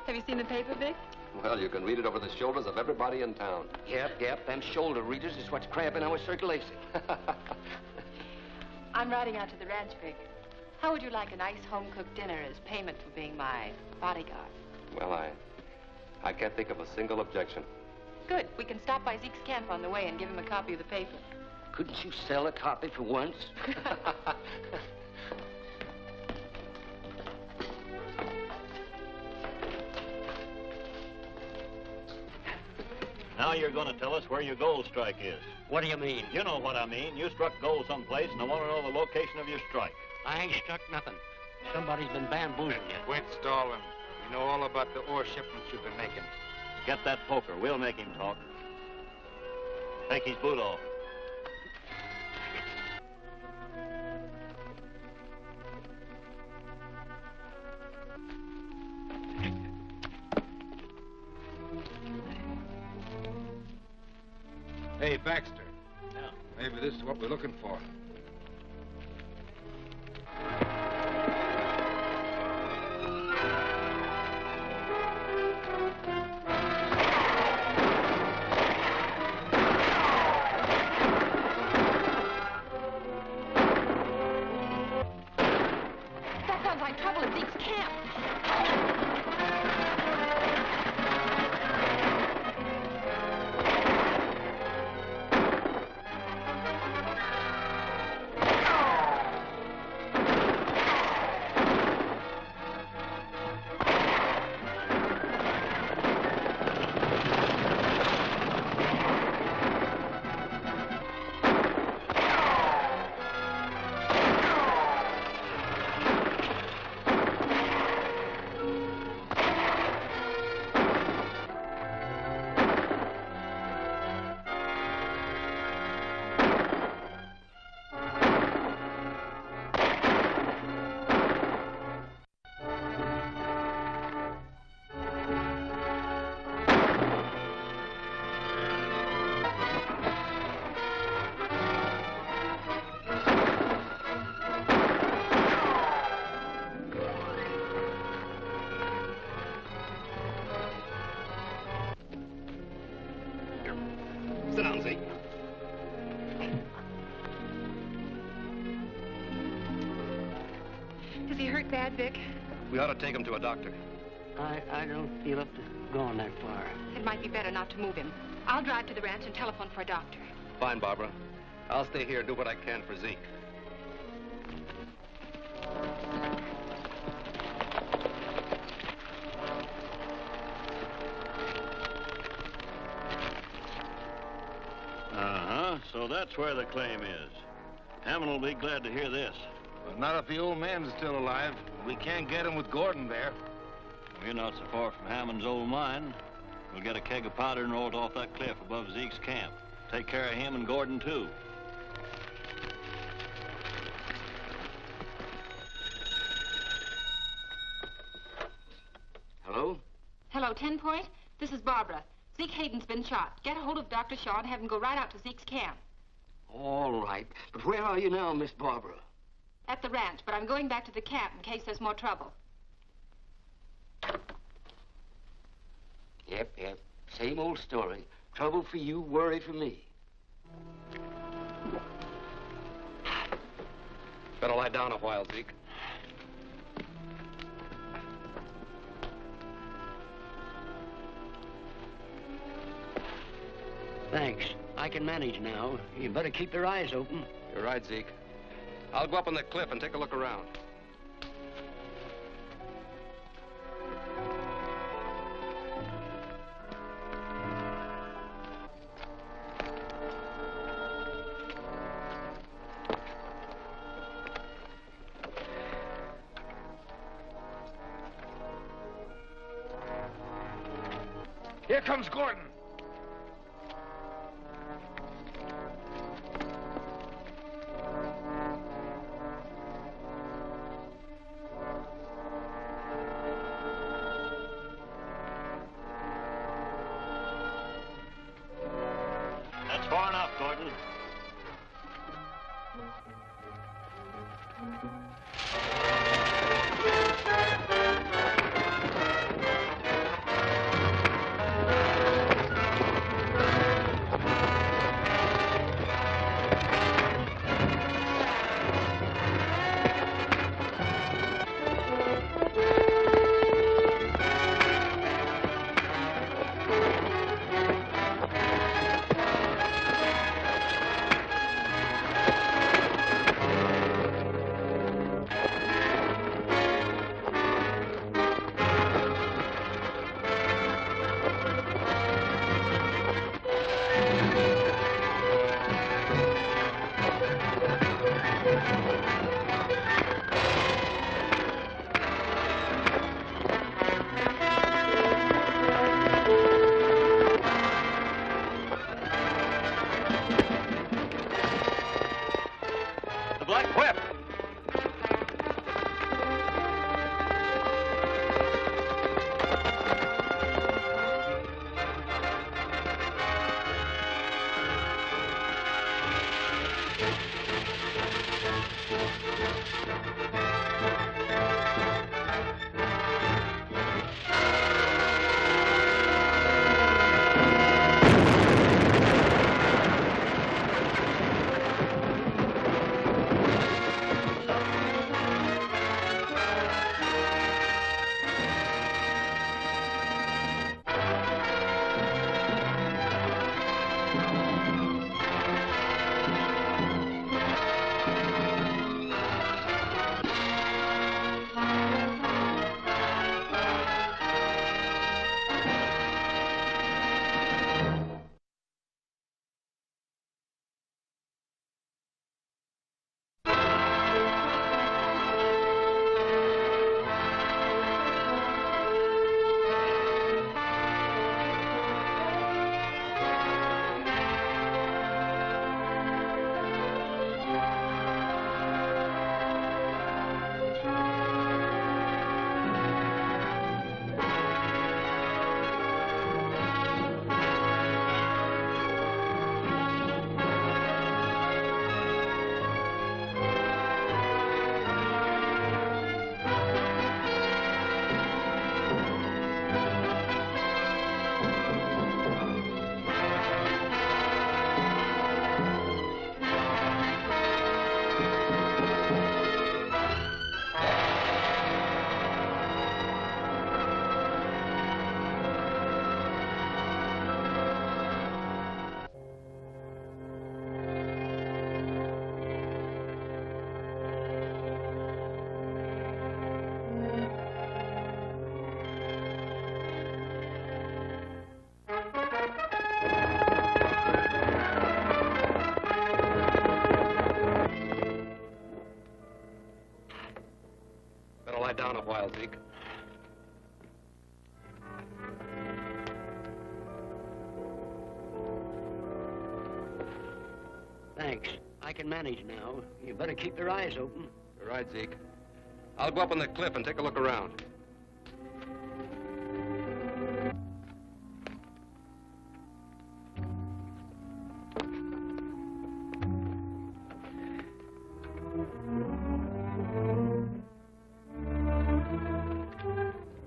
Have you seen the paper, Vic? Well, you can read it over the shoulders of everybody in town. Yep, them shoulder readers is what's cramping our circulation. I'm riding out to the ranch, Vic. How would you like a nice home-cooked dinner as payment for being my bodyguard? Well, I can't think of a single objection. Good. We can stop by Zeke's camp on the way and give him a copy of the paper. Couldn't you sell a copy for once? Now you're going to tell us where your gold strike is. What do you mean? You know what I mean. You struck gold someplace, and I want to know the location of your strike. I ain't struck nothing. Somebody's been bamboozling you. Quit stalling. We know all about the ore shipments you've been making. Get that poker. We'll make him talk. Take his boot off. Hey, Baxter. Yeah. Maybe this is what we're looking for. That sounds like trouble at Zeke's camp. Is he hurt bad, Vic? We ought to take him to a doctor. I don't feel up to going that far. It might be better not to move him. I'll drive to the ranch and telephone for a doctor. Fine, Barbara. I'll stay here and do what I can for Zeke. So that's where the claim is. Hammond will be glad to hear this. But not if the old man's still alive. We can't get him with Gordon there. We're not so far from Hammond's old mine. We'll get a keg of powder and roll it off that cliff above Zeke's camp. Take care of him and Gordon, too. Hello? Hello, 10 Point. This is Barbara. Zeke Hayden's been shot. Get a hold of Dr. Shaw and have him go right out to Zeke's camp. All right. But where are you now, Miss Barbara? At the ranch, but I'm going back to the camp in case there's more trouble. Yep. Same old story. Trouble for you, worry for me. Better lie down a while, Zeke. Thanks. I can manage now. You better keep your eyes open. You're right, Zeke. I'll go up on the cliff and take a look around. Here comes Gordon. That's far enough, Gordon. down a while, Zeke. Thanks. I can manage now. You better keep your eyes open. You're right, Zeke. I'll go up on the cliff and take a look around.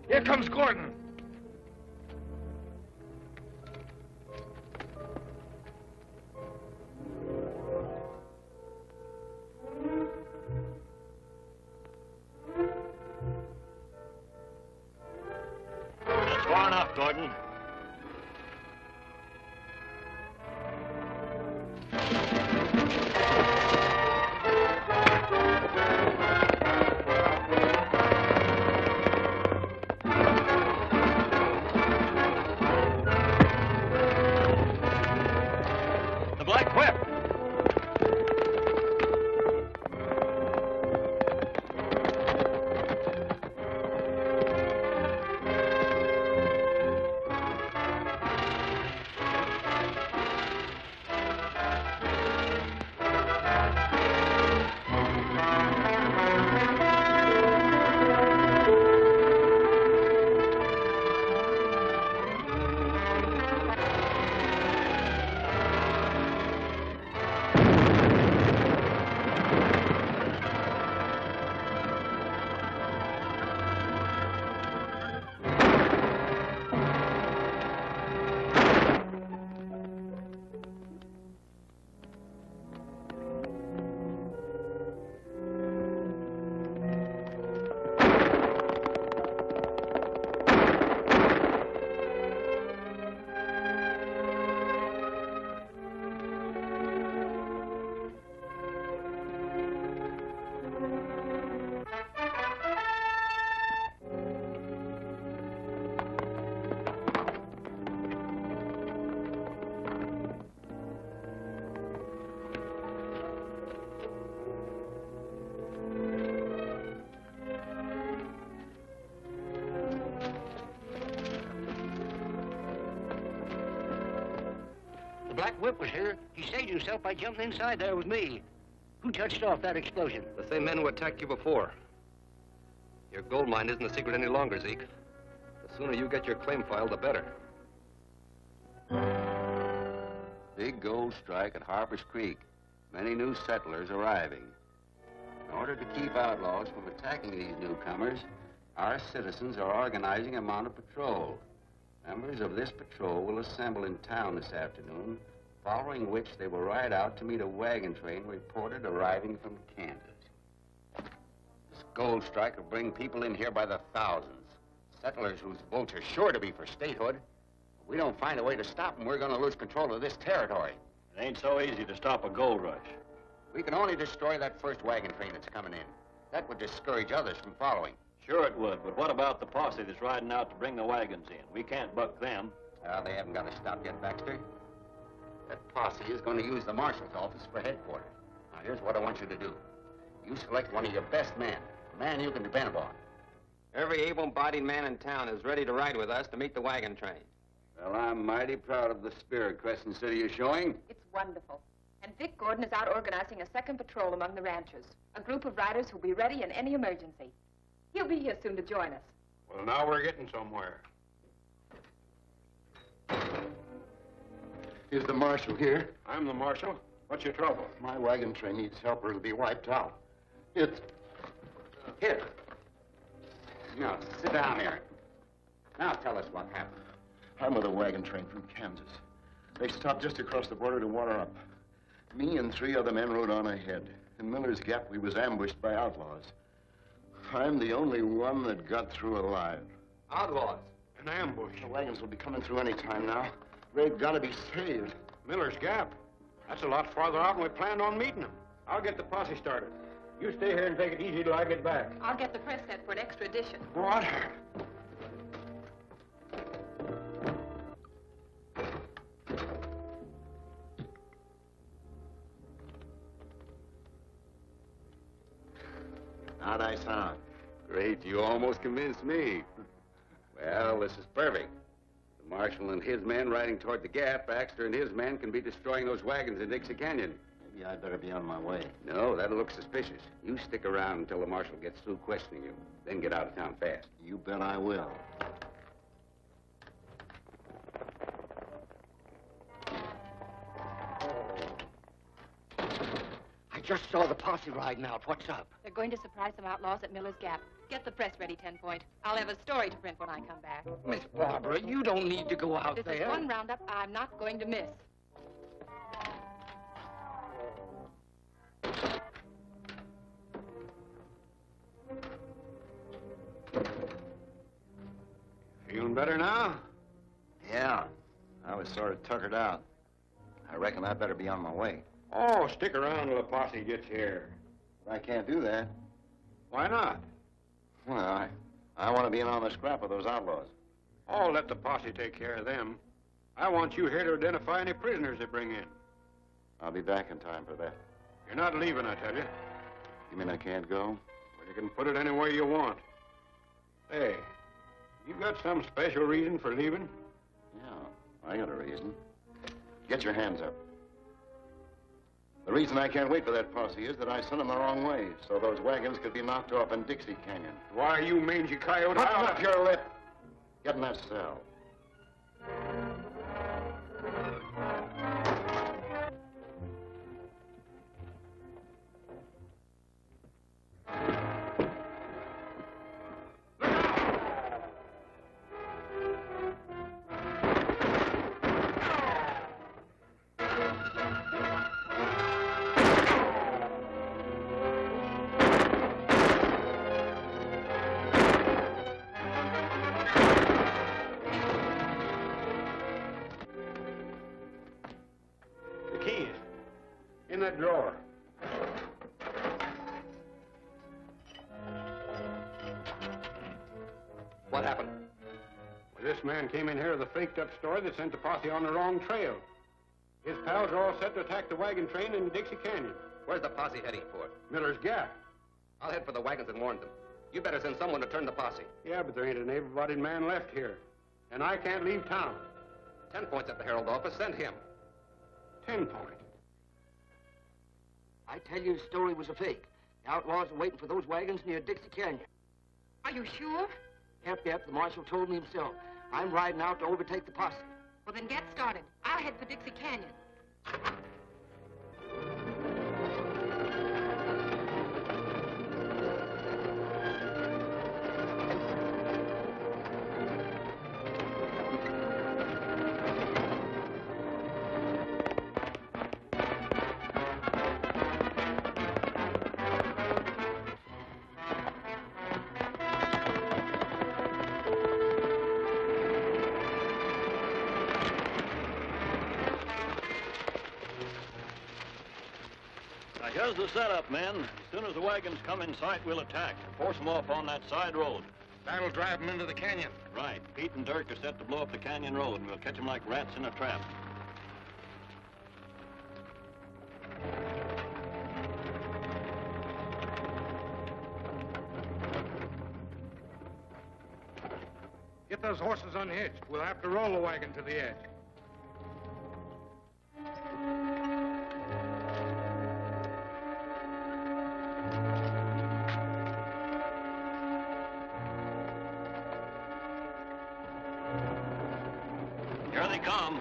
Here comes Gordon. That's far enough, Gordon. The Black Whip! The Black Whip was here. He saved himself by jumping inside there with me. Who touched off that explosion? The same men who attacked you before. Your gold mine isn't a secret any longer, Zeke. The sooner you get your claim filed, the better. Big gold strike at Harper's Creek. Many new settlers arriving. In order to keep outlaws from attacking these newcomers, our citizens are organizing a mounted patrol. Members of this patrol will assemble in town this afternoon, following which they will ride out to meet a wagon train reported arriving from Kansas. This gold strike will bring people in here by the thousands. Settlers whose votes are sure to be for statehood. If we don't find a way to stop them, we're going to lose control of this territory. It ain't so easy to stop a gold rush. We can only destroy that first wagon train that's coming in. That would discourage others from following. Sure it would, but what about the posse that's riding out to bring the wagons in? We can't buck them. They haven't got to stop yet, Baxter. That posse is going to use the marshal's office for headquarters. Now, here's what I want you to do. You select one of your best men, a man you can depend upon. Every able-bodied man in town is ready to ride with us to meet the wagon train. Well, I'm mighty proud of the spirit Crescent City is showing. It's wonderful. And Vic Gordon is out organizing a second patrol among the ranchers. A group of riders who'll be ready in any emergency. He'll be here soon to join us. Well, now we're getting somewhere. Is the marshal here? I'm the marshal. What's your trouble? My wagon train needs help or it'll be wiped out. It's... Here. Now, sit down here. Now tell us what happened. I'm with a wagon train from Kansas. They stopped just across the border to water up. Me and 3 other men rode on ahead. In Miller's Gap, we was ambushed by outlaws. I'm the only one that got through alive. Outlaws? An ambush. The wagons will be coming through any time now. They've got to be saved. Miller's Gap? That's a lot farther out than we planned on meeting them. I'll get the posse started. You stay here and take it easy till I get back. I'll get the press set for an extra edition. What? How'd I sound? Great. You almost almost convinced me. Well, this is perfect. The marshal and his men riding toward the gap, Baxter and his men can be destroying those wagons in Dixie Canyon. Maybe I'd better be on my way. No, that'll look suspicious. You stick around until the marshal gets through questioning you. Then get out of town fast. You bet I will. I just saw the posse riding out. What's up? They're going to surprise some outlaws at Miller's Gap. Get the press ready, 10 Point. I'll have a story to print when I come back. Miss Barbara, you don't need to go out This there. is one roundup I'm not going to miss. Feeling better now? Yeah. I was sort of tuckered out. I reckon I'd better be on my way. Oh, stick around till the posse gets here. I can't do that. Why not? Well, I want to be in on the scrap with those outlaws. Oh, let the posse take care of them. I want you here to identify any prisoners they bring in. I'll be back in time for that. You're not leaving, I tell you. You mean I can't go? Well, you can put it any way you want. Hey, you got some special reason for leaving? Yeah, I got a reason. Get your hands up. The reason I can't wait for that posse is that I sent them the wrong way, so those wagons could be knocked off in Dixie Canyon. Why, you mangy coyote? Put up your lip. Get in that cell. In that drawer. What happened? Well, this man came in here with a faked-up story that sent the posse on the wrong trail. His pals are all set to attack the wagon train in Dixie Canyon. Where's the posse heading for? Miller's Gap. I'll head for the wagons and warn them. You better send someone to turn the posse. Yeah, but there ain't an able-bodied man left here. And I can't leave town. 10 Point's at the Herald office. Send him. 10 Point. I tell you, the story was a fake. The outlaws are waiting for those wagons near Dixie Canyon. Are you sure? Yep, the marshal told me himself. I'm riding out to overtake the posse. Well, then get started. I'll head for Dixie Canyon. Here's the setup, men. As soon as the wagons come in sight, we'll attack. Force them off on that side road. That'll drive them into the canyon. Right. Pete and Dirk are set to blow up the canyon road, and we'll catch them like rats in a trap. Get those horses unhitched. We'll have to roll the wagon to the edge. Here they come.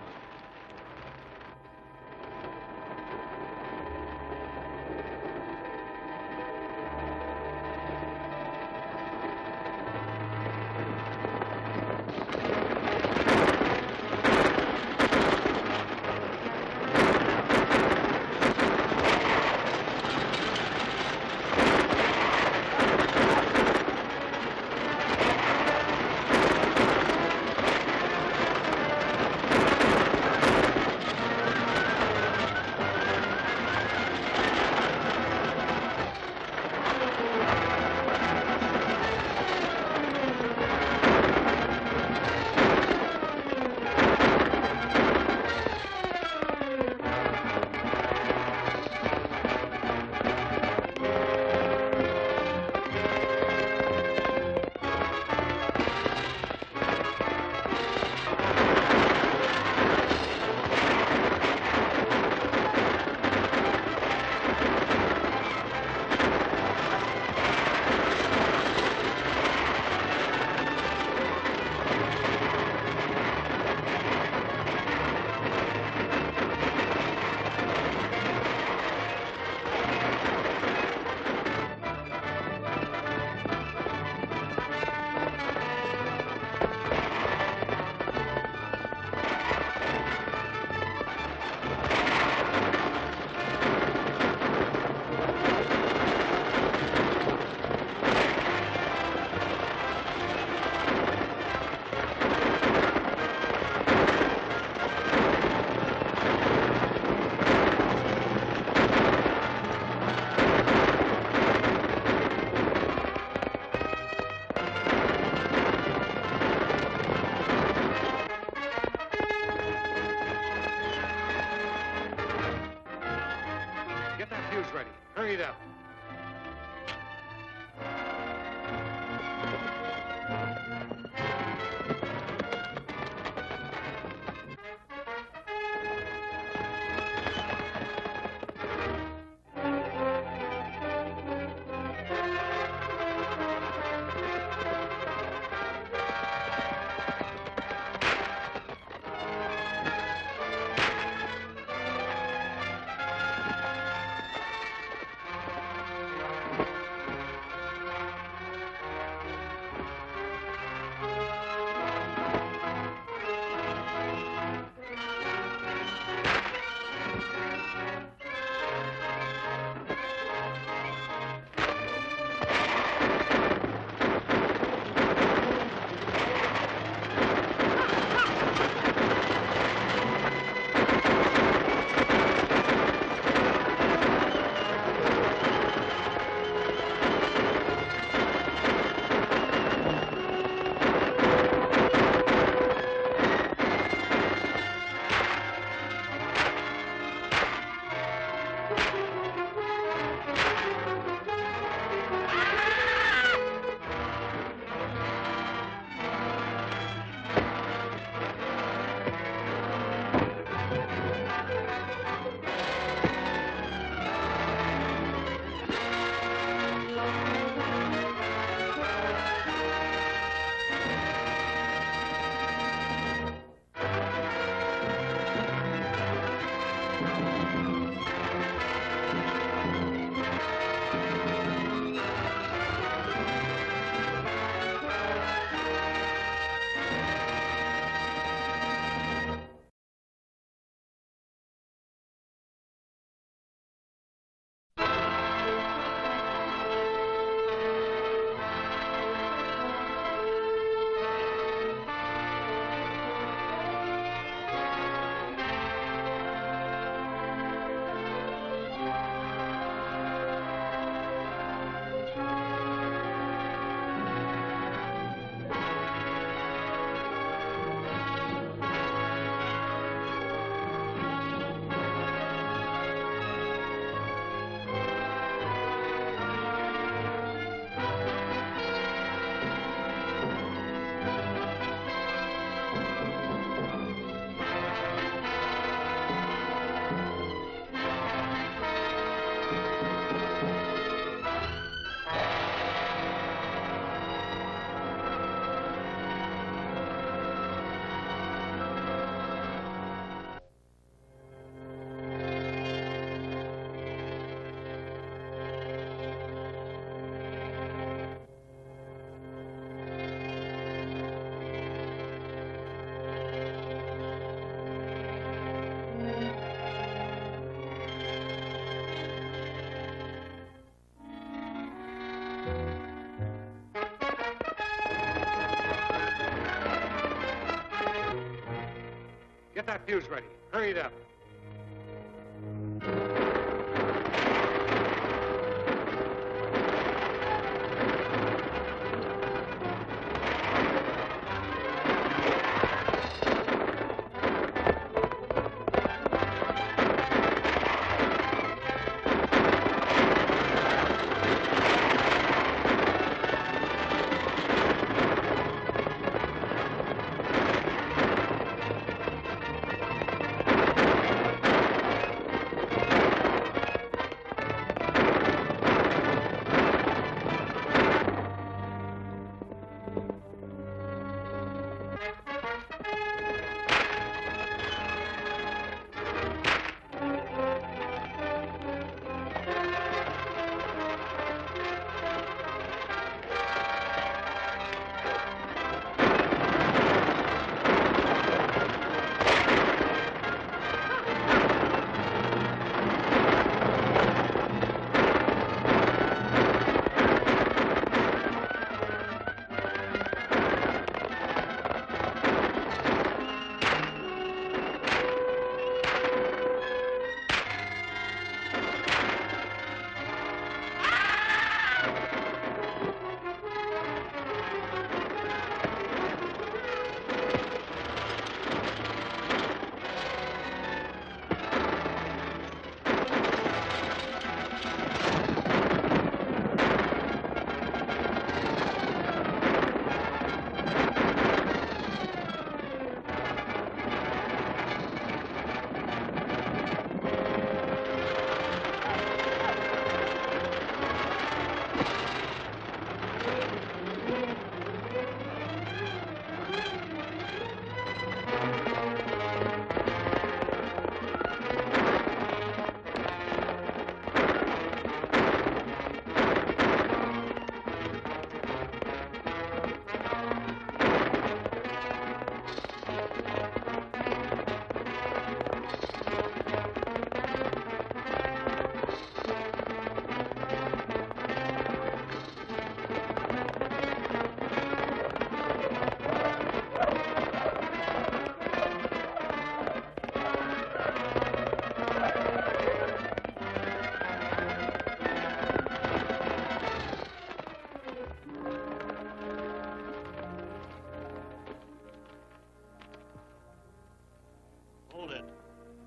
that fuse ready. Hurry it up.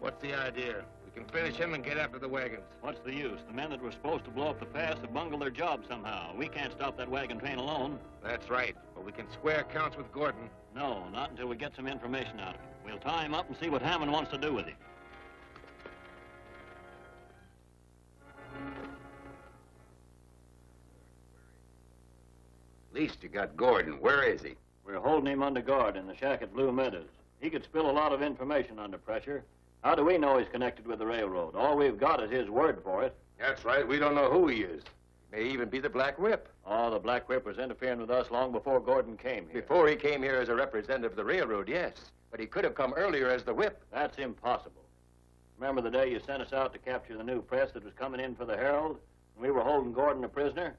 What's the idea? We can finish him and get after the wagons. What's the use? The men that were supposed to blow up the pass have bungled their job somehow. We can't stop that wagon train alone. That's right, but we can square accounts with Gordon. No, not until we get some information out of him. We'll tie him up and see what Hammond wants to do with him. At least you got Gordon. Where is he? We're holding him under guard in the shack at Blue Meadows. He could spill a lot of information under pressure. How do we know he's connected with the railroad? All we've got is his word for it. That's right. We don't know who he is. May even be the Black Whip. Oh, the Black Whip was interfering with us long before Gordon came here. Before he came here as a representative of the railroad, yes. But he could have come earlier as the Whip. That's impossible. Remember the day you sent us out to capture the new press that was coming in for the Herald? And we were holding Gordon a prisoner?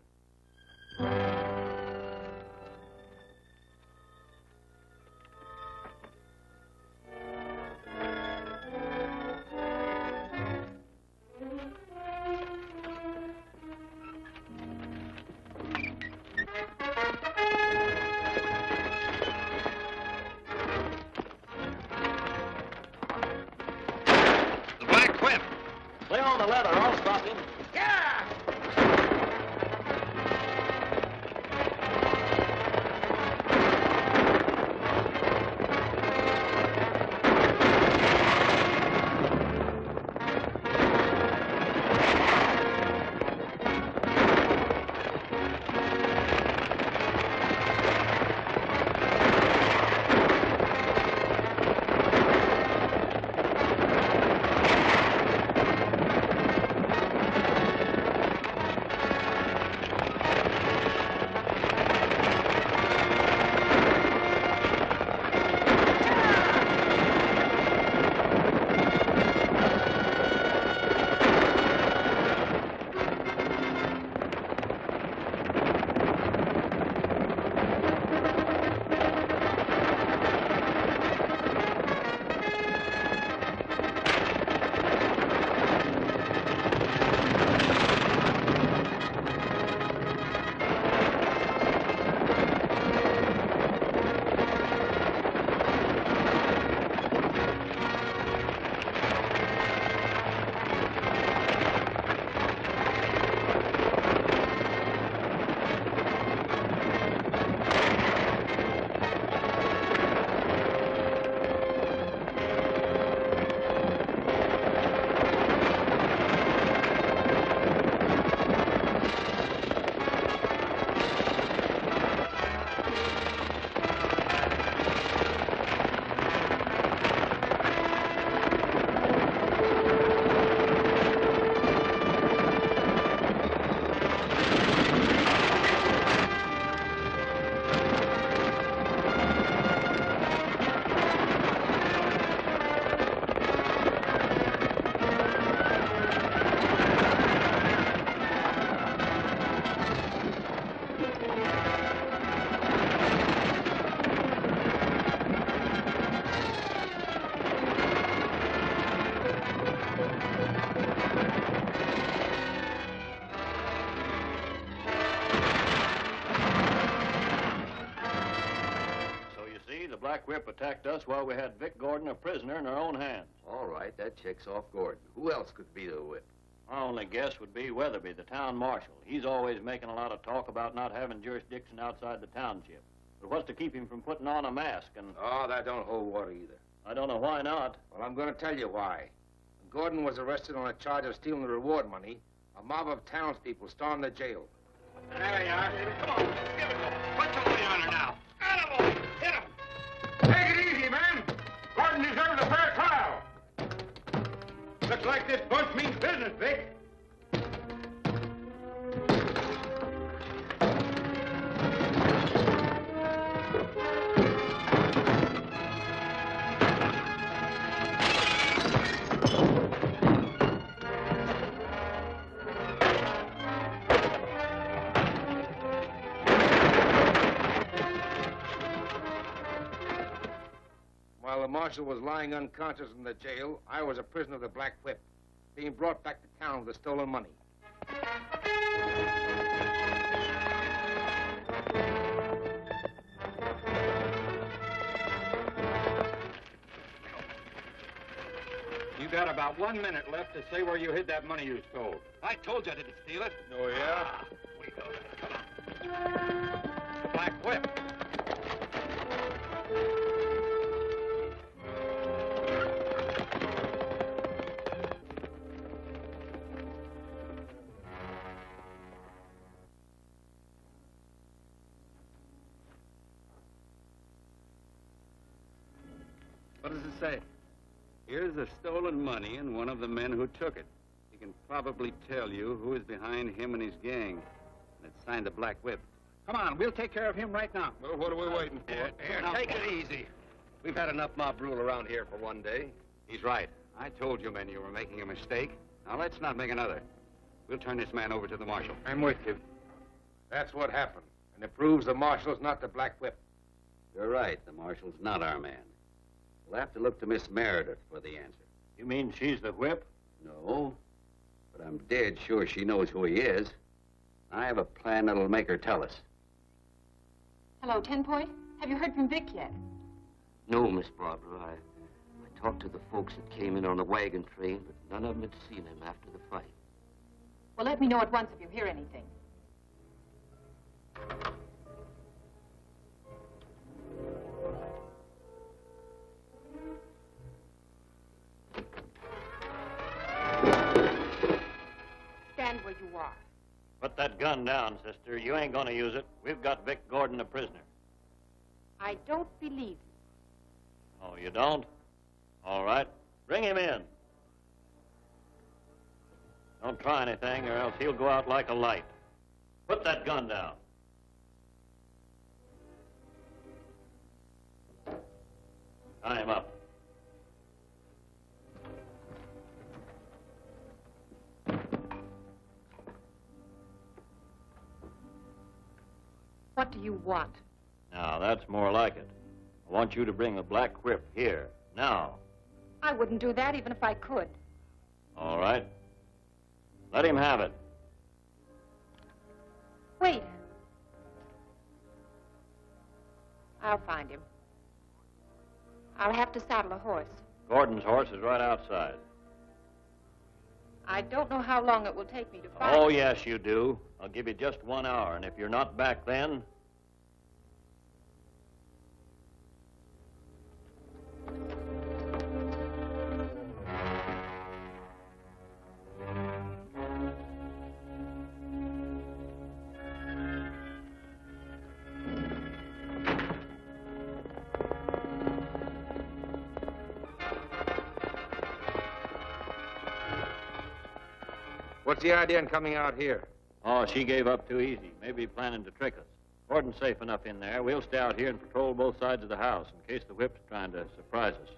Lay on the leather, I'll stop him. Yeah! Black Whip attacked us while we had Vic Gordon a prisoner in our own hands. All right, that checks off Gordon. Who else could be the whip? My only guess would be Weatherby, the town marshal. He's always making a lot of talk about not having jurisdiction outside the township. But what's to keep him from putting on a mask and... Oh, that don't hold water either. I don't know why not. Well, I'm going to tell you why. When Gordon was arrested on a charge of stealing the reward money, a mob of townspeople stormed the jail. There you are. Come on, give it to him. Put some weight on her now. Animal! Hit him! Take it easy, man. Gordon deserves a fair trial. Looks like this bunch means business, Vic. While the marshal was lying unconscious in the jail, I was a prisoner of the Black Whip, being brought back to town with the stolen money. You got about 1 minute left to say where you hid that money you stole. I told you I didn't steal it. Oh, yeah? We go. Come on. The Black Whip. What does it say? Here's the stolen money and one of the men who took it. He can probably tell you who is behind him and his gang. And it's signed the Black Whip. Come on, we'll take care of him right now. Well, what are we waiting for? Here, take it easy. We've had enough mob rule around here for one day. He's right. I told you men you were making a mistake. Now let's not make another. We'll turn this man over to the marshal. I'm with you. That's what happened. And it proves the marshal's not the Black Whip. You're right. The marshal's not our man. We'll have to look to Miss Meredith for the answer. You mean she's the whip? No, but I'm dead sure she knows who he is. I have a plan that'll make her tell us. Hello, 10 Point. Have you heard from Vic yet? No, Miss Barbara. I talked to the folks that came in on the wagon train, but none of them had seen him after the fight. Well, let me know at once if you hear anything. Stand where you are. Put that gun down, sister. You ain't gonna use it. We've got Vic Gordon a prisoner. I don't believe you. Oh, you don't? All right. Bring him in. Don't try anything, or else he'll go out like a light. Put that gun down. Tie him up. What do you want? Now, that's more like it. I want you to bring the Black Whip here, now. I wouldn't do that even if I could. All right. Let him have it. Wait. I'll find him. I'll have to saddle a horse. Gordon's horse is right outside. I don't know how long it will take me to find Oh, him. yes, you do. I'll give you just 1 hour, and if you're not back then... What's the idea in coming out here? Oh, she gave up too easy. Maybe planning to trick us. Gordon's safe enough in there. We'll stay out here and patrol both sides of the house in case the whip's trying to surprise us.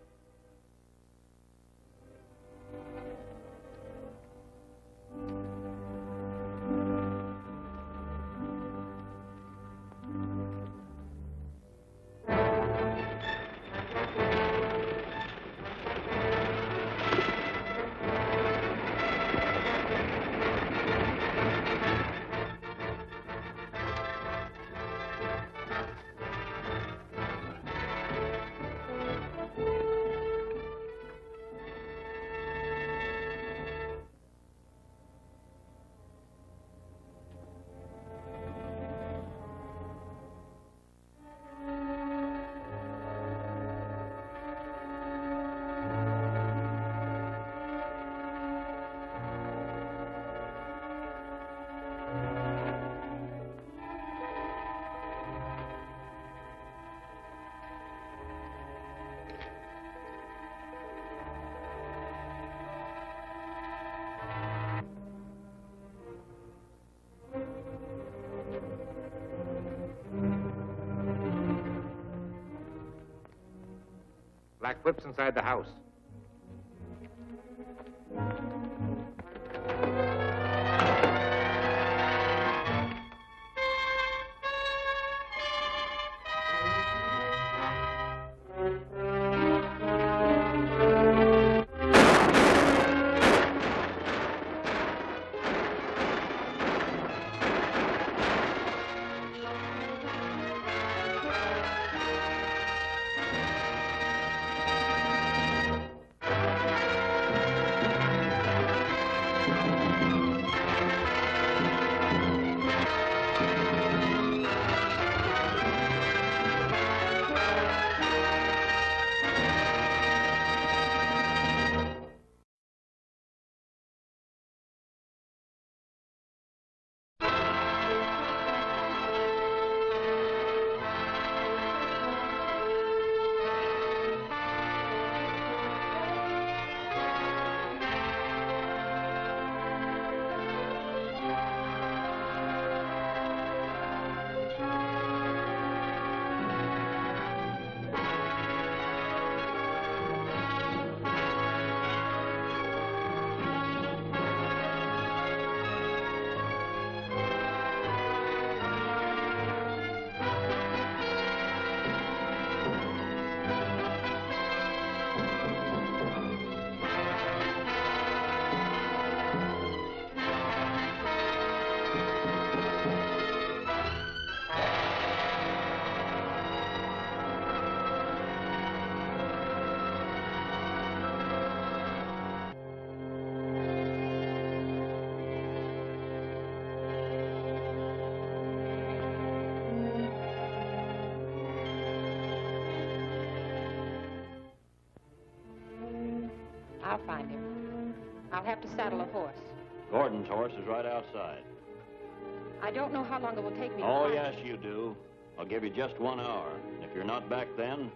Black whips inside the house. I'll find him. I'll have to saddle a horse. Gordon's horse is right outside. I don't know how long it will take me to Oh, find yes, you do. I'll give you just 1 hour. If you're not back then...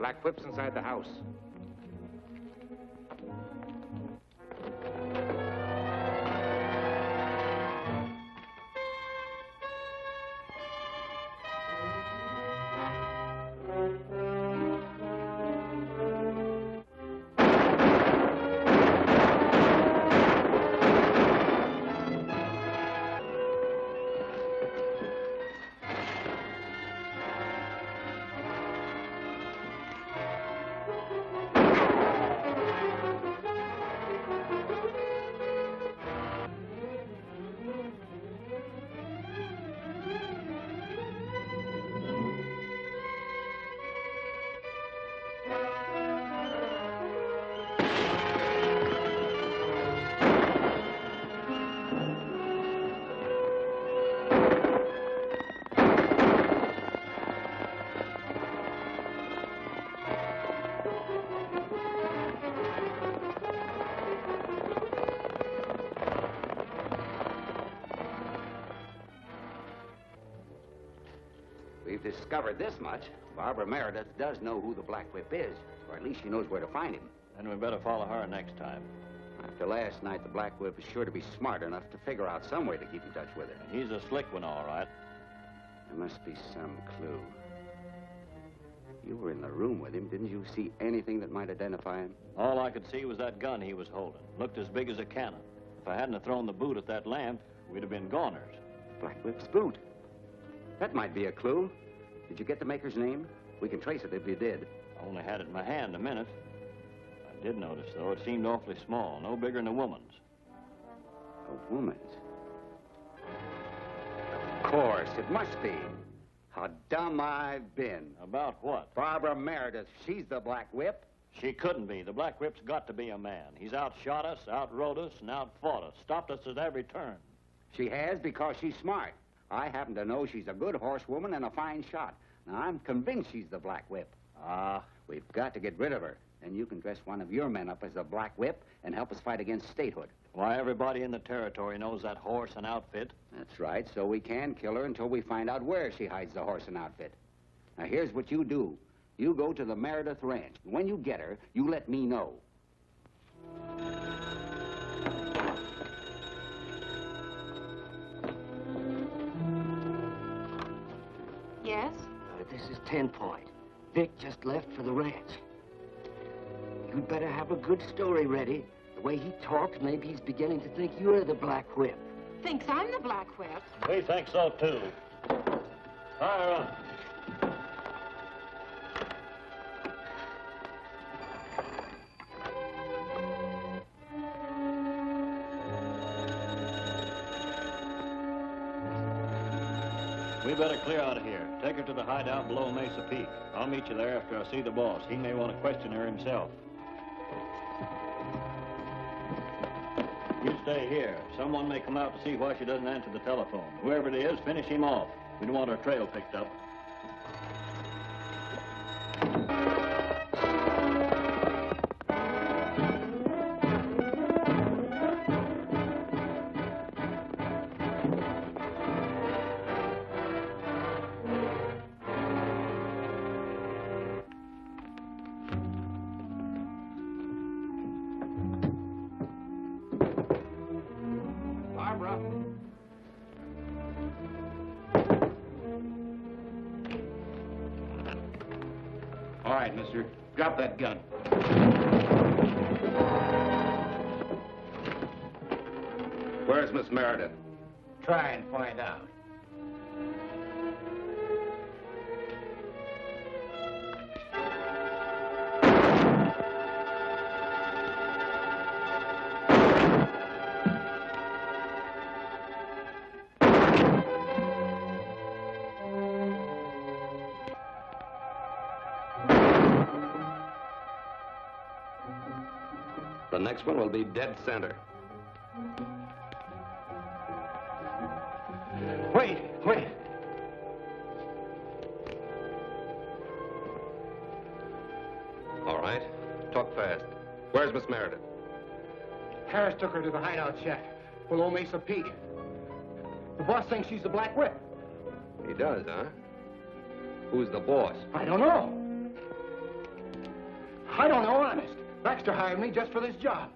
Black whips inside the house. We've discovered this much. Barbara Meredith does know who the Black Whip is, or at least she knows where to find him. Then we better follow her next time. After last night, the Black Whip is sure to be smart enough to figure out some way to keep in touch with her. He's a slick one, all right. There must be some clue. You were in the room with him. Didn't you see anything that might identify him? All I could see was that gun he was holding. Looked as big as a cannon. If I hadn't have thrown the boot at that lamp, we'd have been goners. Black Whip's boot. That might be a clue. Did you get the maker's name? We can trace it if you did. I only had it in my hand a minute. I did notice, though, it seemed awfully small, no bigger than a woman's. A woman's? Of course, it must be. How dumb I've been. About what? Barbara Meredith. She's the Black Whip. She couldn't be. The Black Whip's got to be a man. He's outshot us, outrode us, and outfought us. Stopped us at every turn. She has because she's smart. I happen to know she's a good horsewoman and a fine shot. Now, I'm convinced she's the Black Whip. We've got to get rid of her. And you can dress one of your men up as the Black Whip and help us fight against statehood. Why, everybody in the territory knows that horse and outfit. That's right, so we can kill her until we find out where she hides the horse and outfit. Now, here's what you do. You go to the Meredith Ranch. When you get her, you let me know. Yes? This is 10 Point. Vic just left for the ranch. You'd better have a good story ready. The way he talks, maybe he's beginning to think you're the Black Whip. Thinks I'm the Black Whip. We think so, too. Fire on. We better clear out of here. Take her to the hideout below Mesa Peak. I'll meet you there after I see the boss. He may want to question her himself. You stay here. Someone may come out to see why she doesn't answer the telephone. Whoever it is, finish him off. We don't want our trail picked up. All right, mister. Drop that gun. Where's Miss Meredith? Try and find out. The next one will be dead center. Wait. All right. Talk fast. Where's Miss Meredith? Harris took her to the hideout shack below Mesa Peak. The boss thinks she's the Black Whip. He does, huh? Who's the boss? I don't know. I don't know, honest. Baxter hired me just for this job.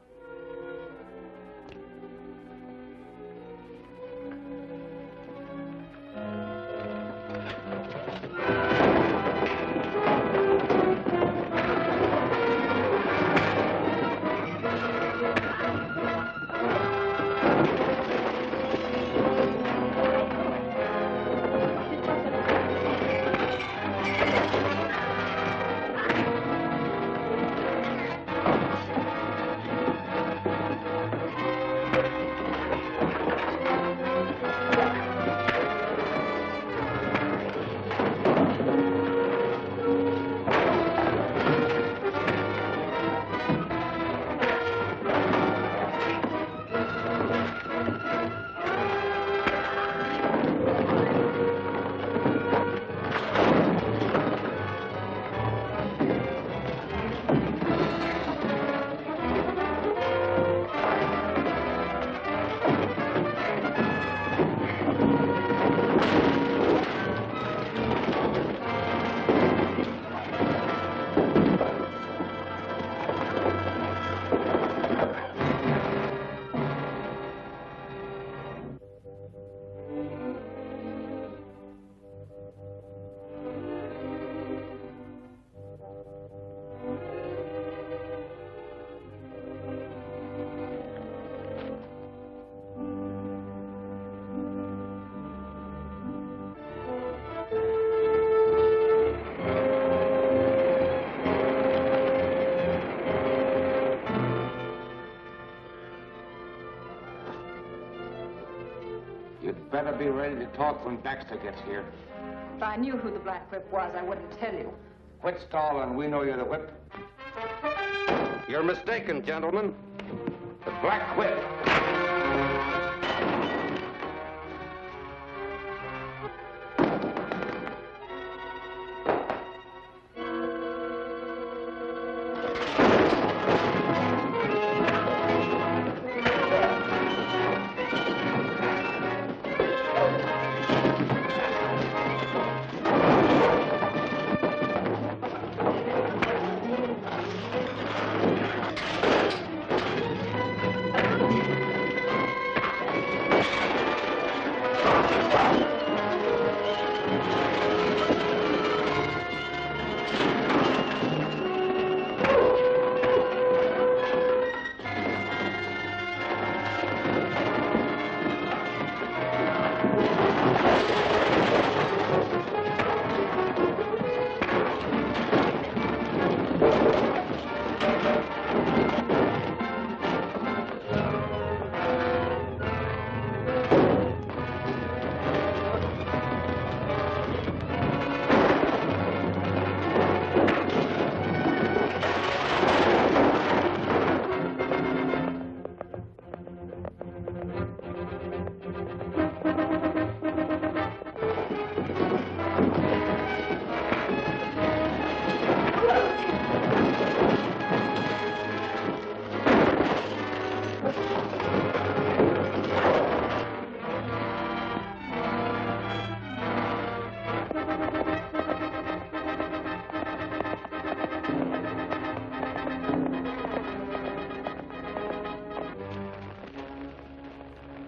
better be ready to talk when Baxter gets here. If I knew who the Black Whip was, I wouldn't tell you. Quit stalling. We know you're the whip. You're mistaken, gentlemen. The Black Whip.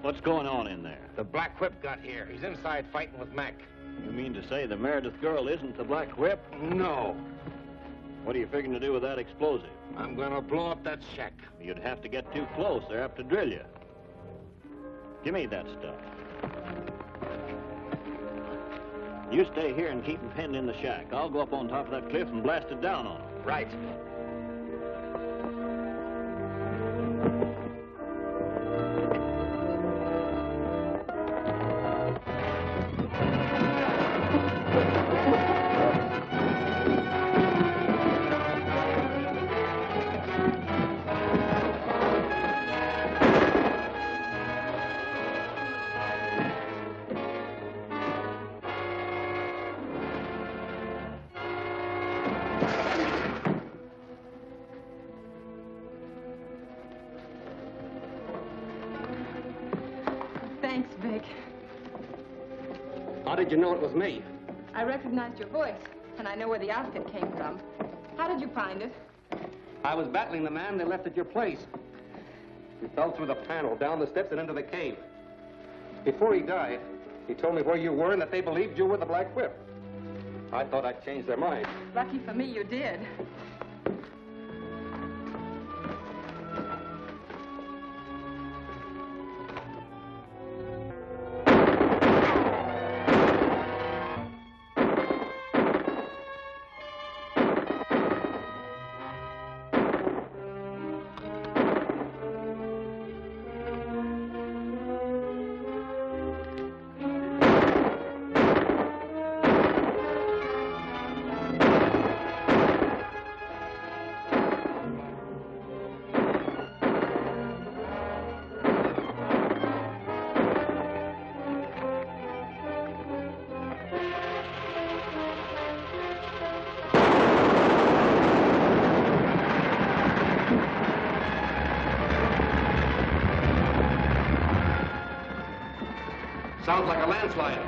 What's going on in there? The Black Whip got here. He's inside fighting with Mac. You mean to say the Meredith girl isn't the Black Whip? No. What are you figuring to do with that explosive? I'm gonna blow up that shack. You'd have to get too close. They're apt to drill you. Give me that stuff. You stay here and keep them pinned in the shack. I'll go up on top of that cliff and blast it down on them. Right. Thanks, Vic. How did you know it was me? I recognized your voice, and I know where the outfit came from. How did you find it? I was battling the man they left at your place. He fell through the panel, down the steps, and into the cave. Before he died, he told me where you were and that they believed you were the Black Whip. I thought I'd changed their mind. Lucky for me, you did. Sounds like a landslide.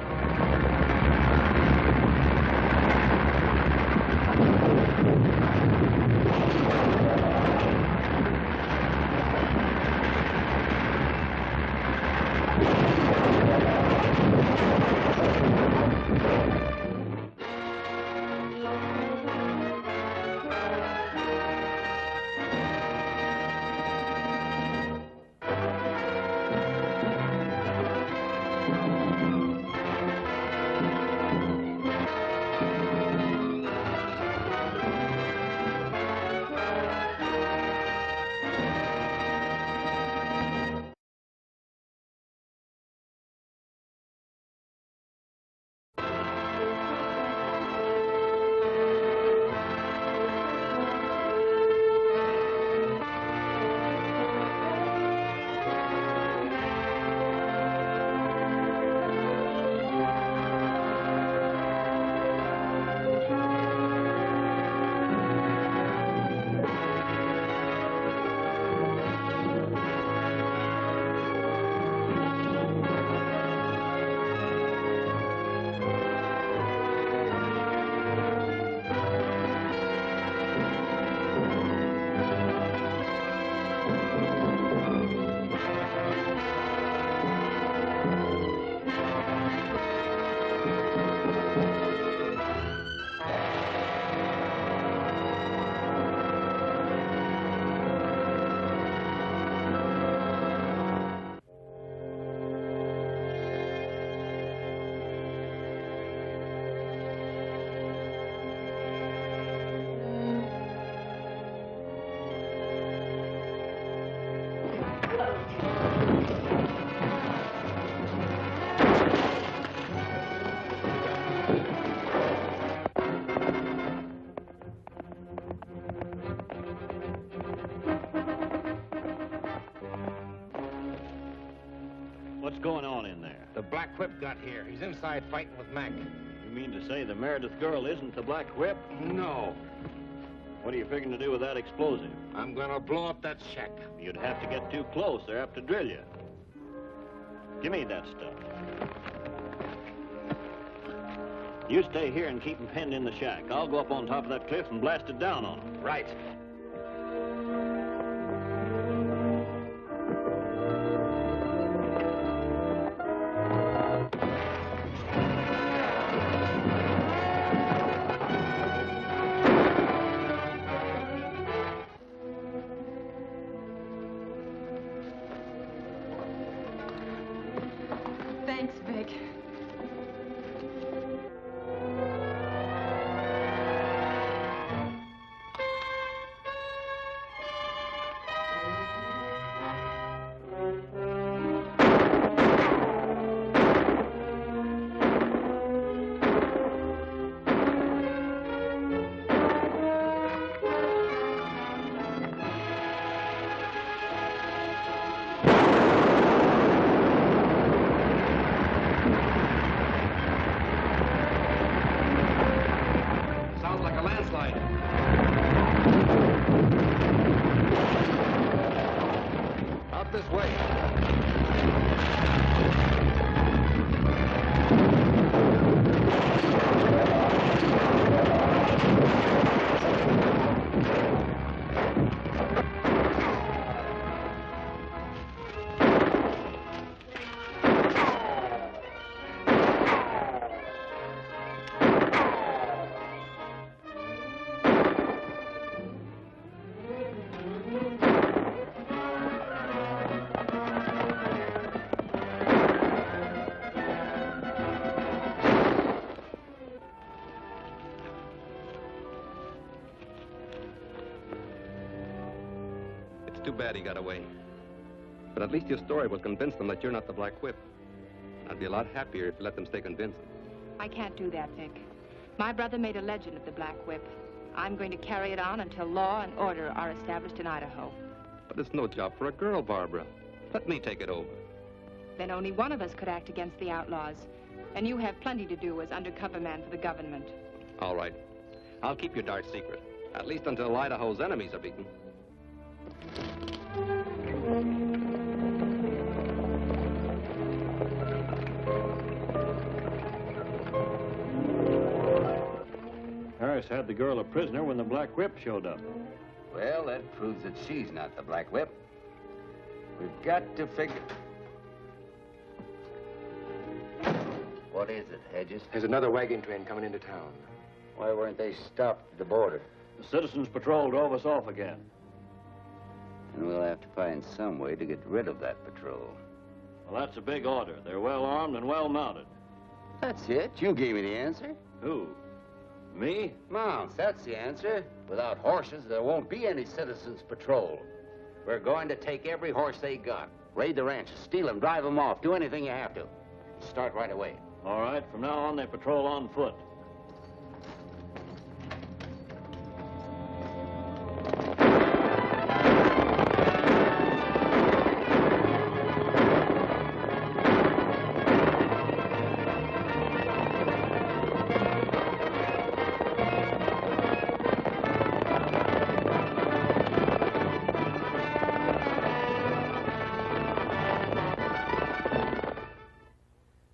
going on in there? The Black Whip got here. He's inside fighting with Mac. You mean to say the Meredith girl isn't the Black Whip? No. What are you figuring to do with that explosive? I'm gonna blow up that shack. You'd have to get too close. They're apt to drill you. Give me that stuff. You stay here and keep them penned in the shack. I'll go up on top of that cliff and blast it down on them. Right. Thanks, Vic. Sounds like a landslide. Out this way. It's too bad he got away. But at least your story will convince them that you're not the Black Whip. I'd be a lot happier if you let them stay convinced. I can't do that, Vic. My brother made a legend of the Black Whip. I'm going to carry it on until law and order are established in Idaho. But it's no job for a girl, Barbara. Let me take it over. Then only one of us could act against the outlaws. And you have plenty to do as undercover man for the government. All right. I'll keep your dark secret. At least until Idaho's enemies are beaten. Harris had the girl a prisoner when the Black Whip showed up. Well, that proves that she's not the Black Whip. We've got to figure... What is it, Hedges? There's another wagon train coming into town. Why weren't they stopped at the border? The Citizens Patrol drove us off again. And we'll have to find some way to get rid of that patrol. Well, that's a big order. They're well armed and well mounted. That's it. You gave me the answer. Who? Me? Mounts, that's the answer. Without horses, there won't be any Citizens Patrol. We're going to take every horse they got. Raid the ranches, steal them, drive them off, do anything you have to. Start right away. All right, from now on, they patrol on foot.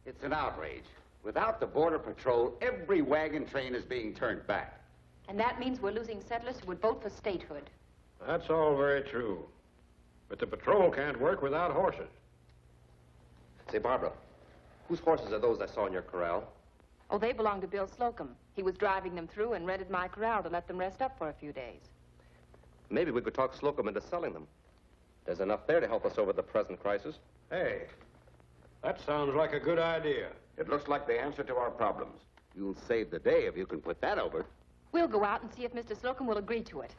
It's an outrage. Without the Border Patrol, every wagon train is being turned back. And that means we're losing settlers who would vote for statehood. That's all very true. But the patrol can't work without horses. Say, Barbara, whose horses are those I saw in your corral? Oh, they belong to Bill Slocum. He was driving them through and rented my corral to let them rest up for a few days. Maybe we could talk Slocum into selling them. There's enough there to help us over the present crisis. Hey, that sounds like a good idea. It looks like the answer to our problems. You'll save the day if you can put that over. We'll go out and see if Mr. Slocum will agree to it.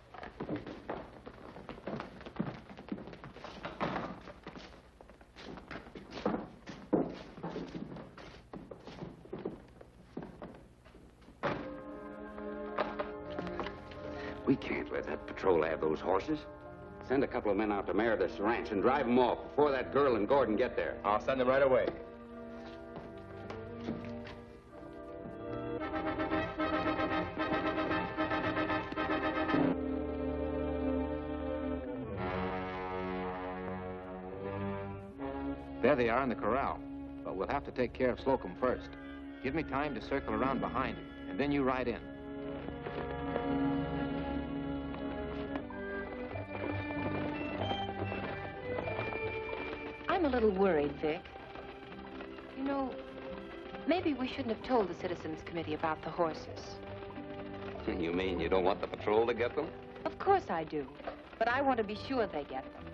We can't let that patrol have those horses. Send a couple of men out to Meredith's ranch and drive them off before that girl and Gordon get there. I'll send them right away. There they are in the corral. But we'll have to take care of Slocum first. Give me time to circle around behind him, and then you ride in. I'm a little worried, Vic. You know, maybe we shouldn't have told the Citizens Committee about the horses. You mean you don't want the patrol to get them? Of course I do, but I want to be sure they get them.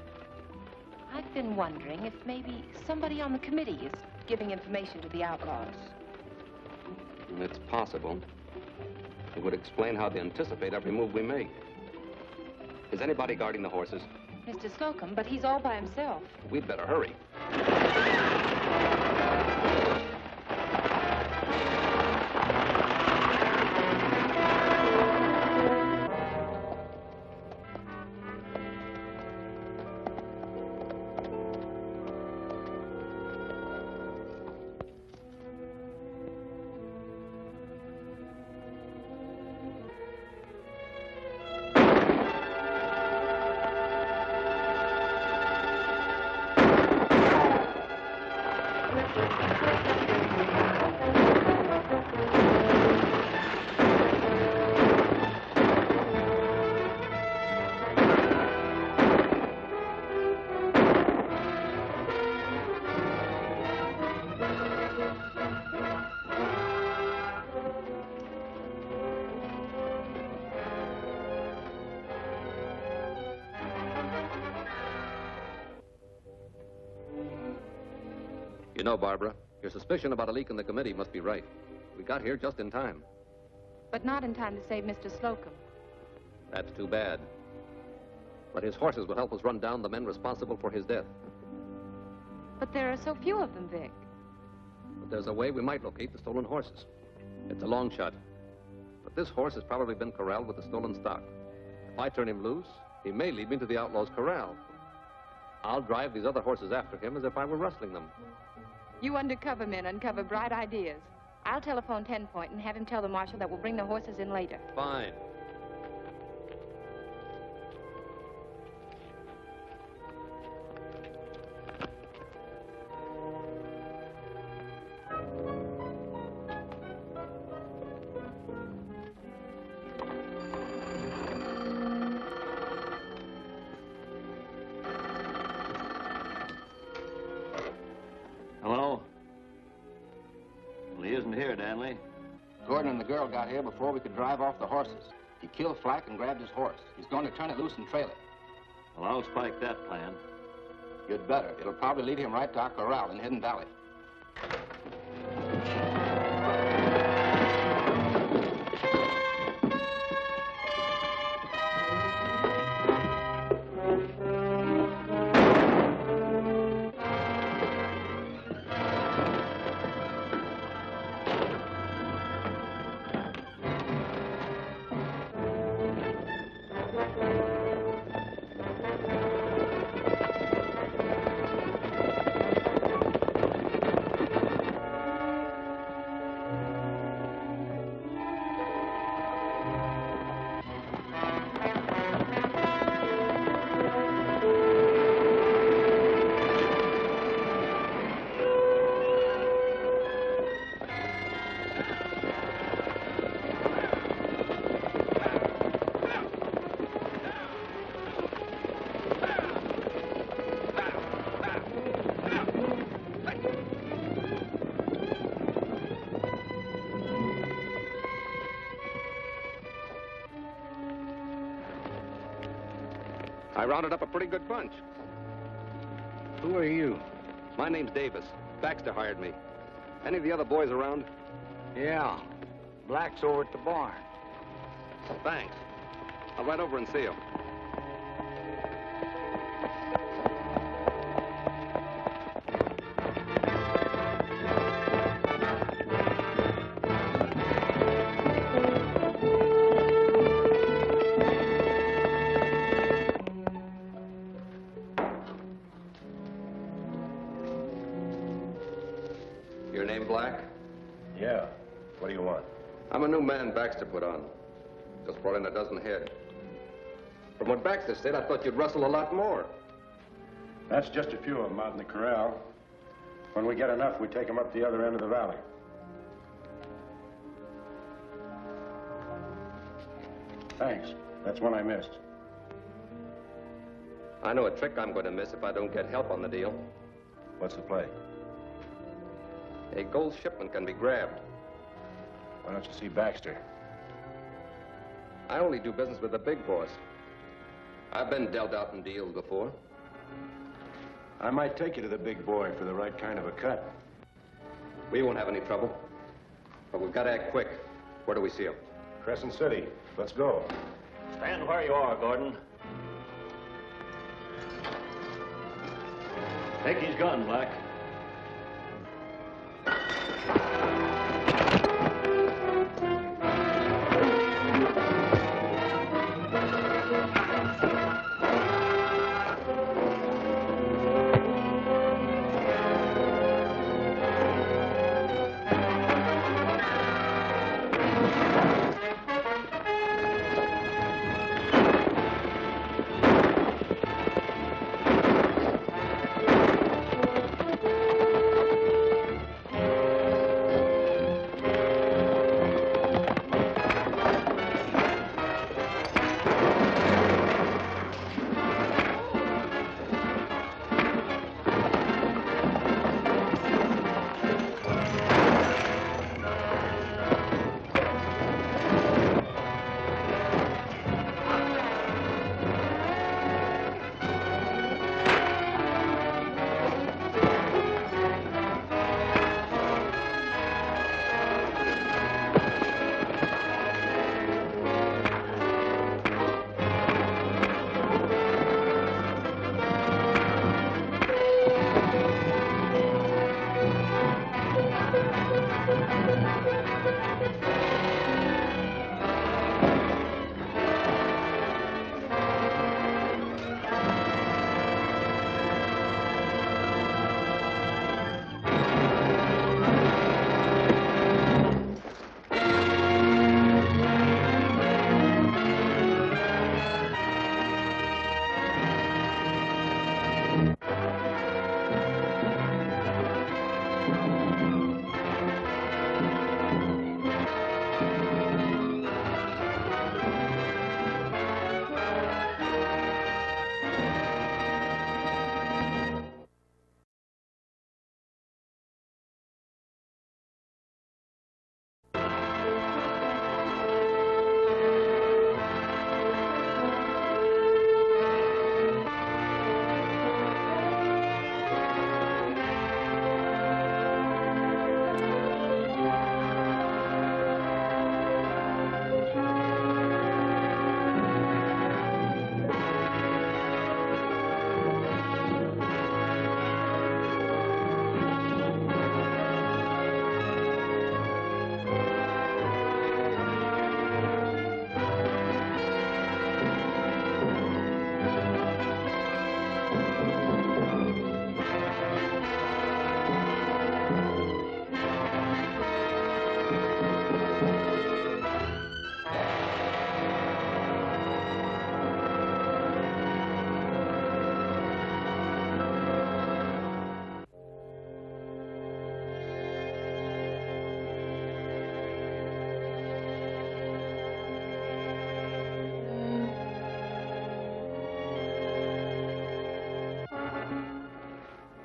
I've been wondering if maybe somebody on the committee is giving information to the outlaws. It's possible. It would explain how they anticipate every move we make. Is anybody guarding the horses? Mr. Slocum, but he's all by himself. We'd better hurry. You know, Barbara, your suspicion about a leak in the committee must be right. We got here just in time. But not in time to save Mr. Slocum. That's too bad. But his horses will help us run down the men responsible for his death. But there are so few of them, Vic. But there's a way we might locate the stolen horses. It's a long shot. But this horse has probably been corralled with the stolen stock. If I turn him loose, he may lead me to the outlaw's corral. I'll drive these other horses after him as if I were rustling them. You undercover men uncover bright ideas. I'll telephone 10 Point and have him tell the marshal that we'll bring the horses in later. Fine. Hello? Well, he isn't here, Danley. Gordon and the girl got here before we could drive off the horses. He killed Flack and grabbed his horse. He's going to turn it loose and trail it. Well, I'll spike that plan. You'd better. It'll probably lead him right to our corral in Hidden Valley. I rounded up a pretty good bunch. Who are you? My name's Davis. Baxter hired me. Any of the other boys around? Yeah. Black's over at the barn. Thanks. I'll ride over and see him. Your name Black? Yeah. What do you want? I'm a new man Baxter put on. Just brought in a dozen head. From what Baxter said, I thought you'd rustle a lot more. That's just a few of them out in the corral. When we get enough, we take them up the other end of the valley. Thanks. That's one I missed. I know a trick I'm going to miss if I don't get help on the deal. What's the play? A gold shipment can be grabbed. Why don't you see Baxter? I only do business with the big boss. I've been dealt out in deals before. I might take you to the big boy for the right kind of a cut. We won't have any trouble. But we've got to act quick. Where do we see him? Crescent City. Let's go. Stand where you are, Gordon. Take his gun, Black.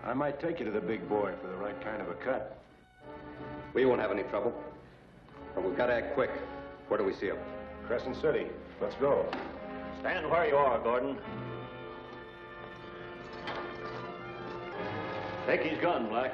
I might take you to the big boy for the right kind of a cut. We won't have any trouble. But we've got to act quick. Where do we see him? Crescent City. Let's go. Stand where you are, Gordon. Take his gun, Black.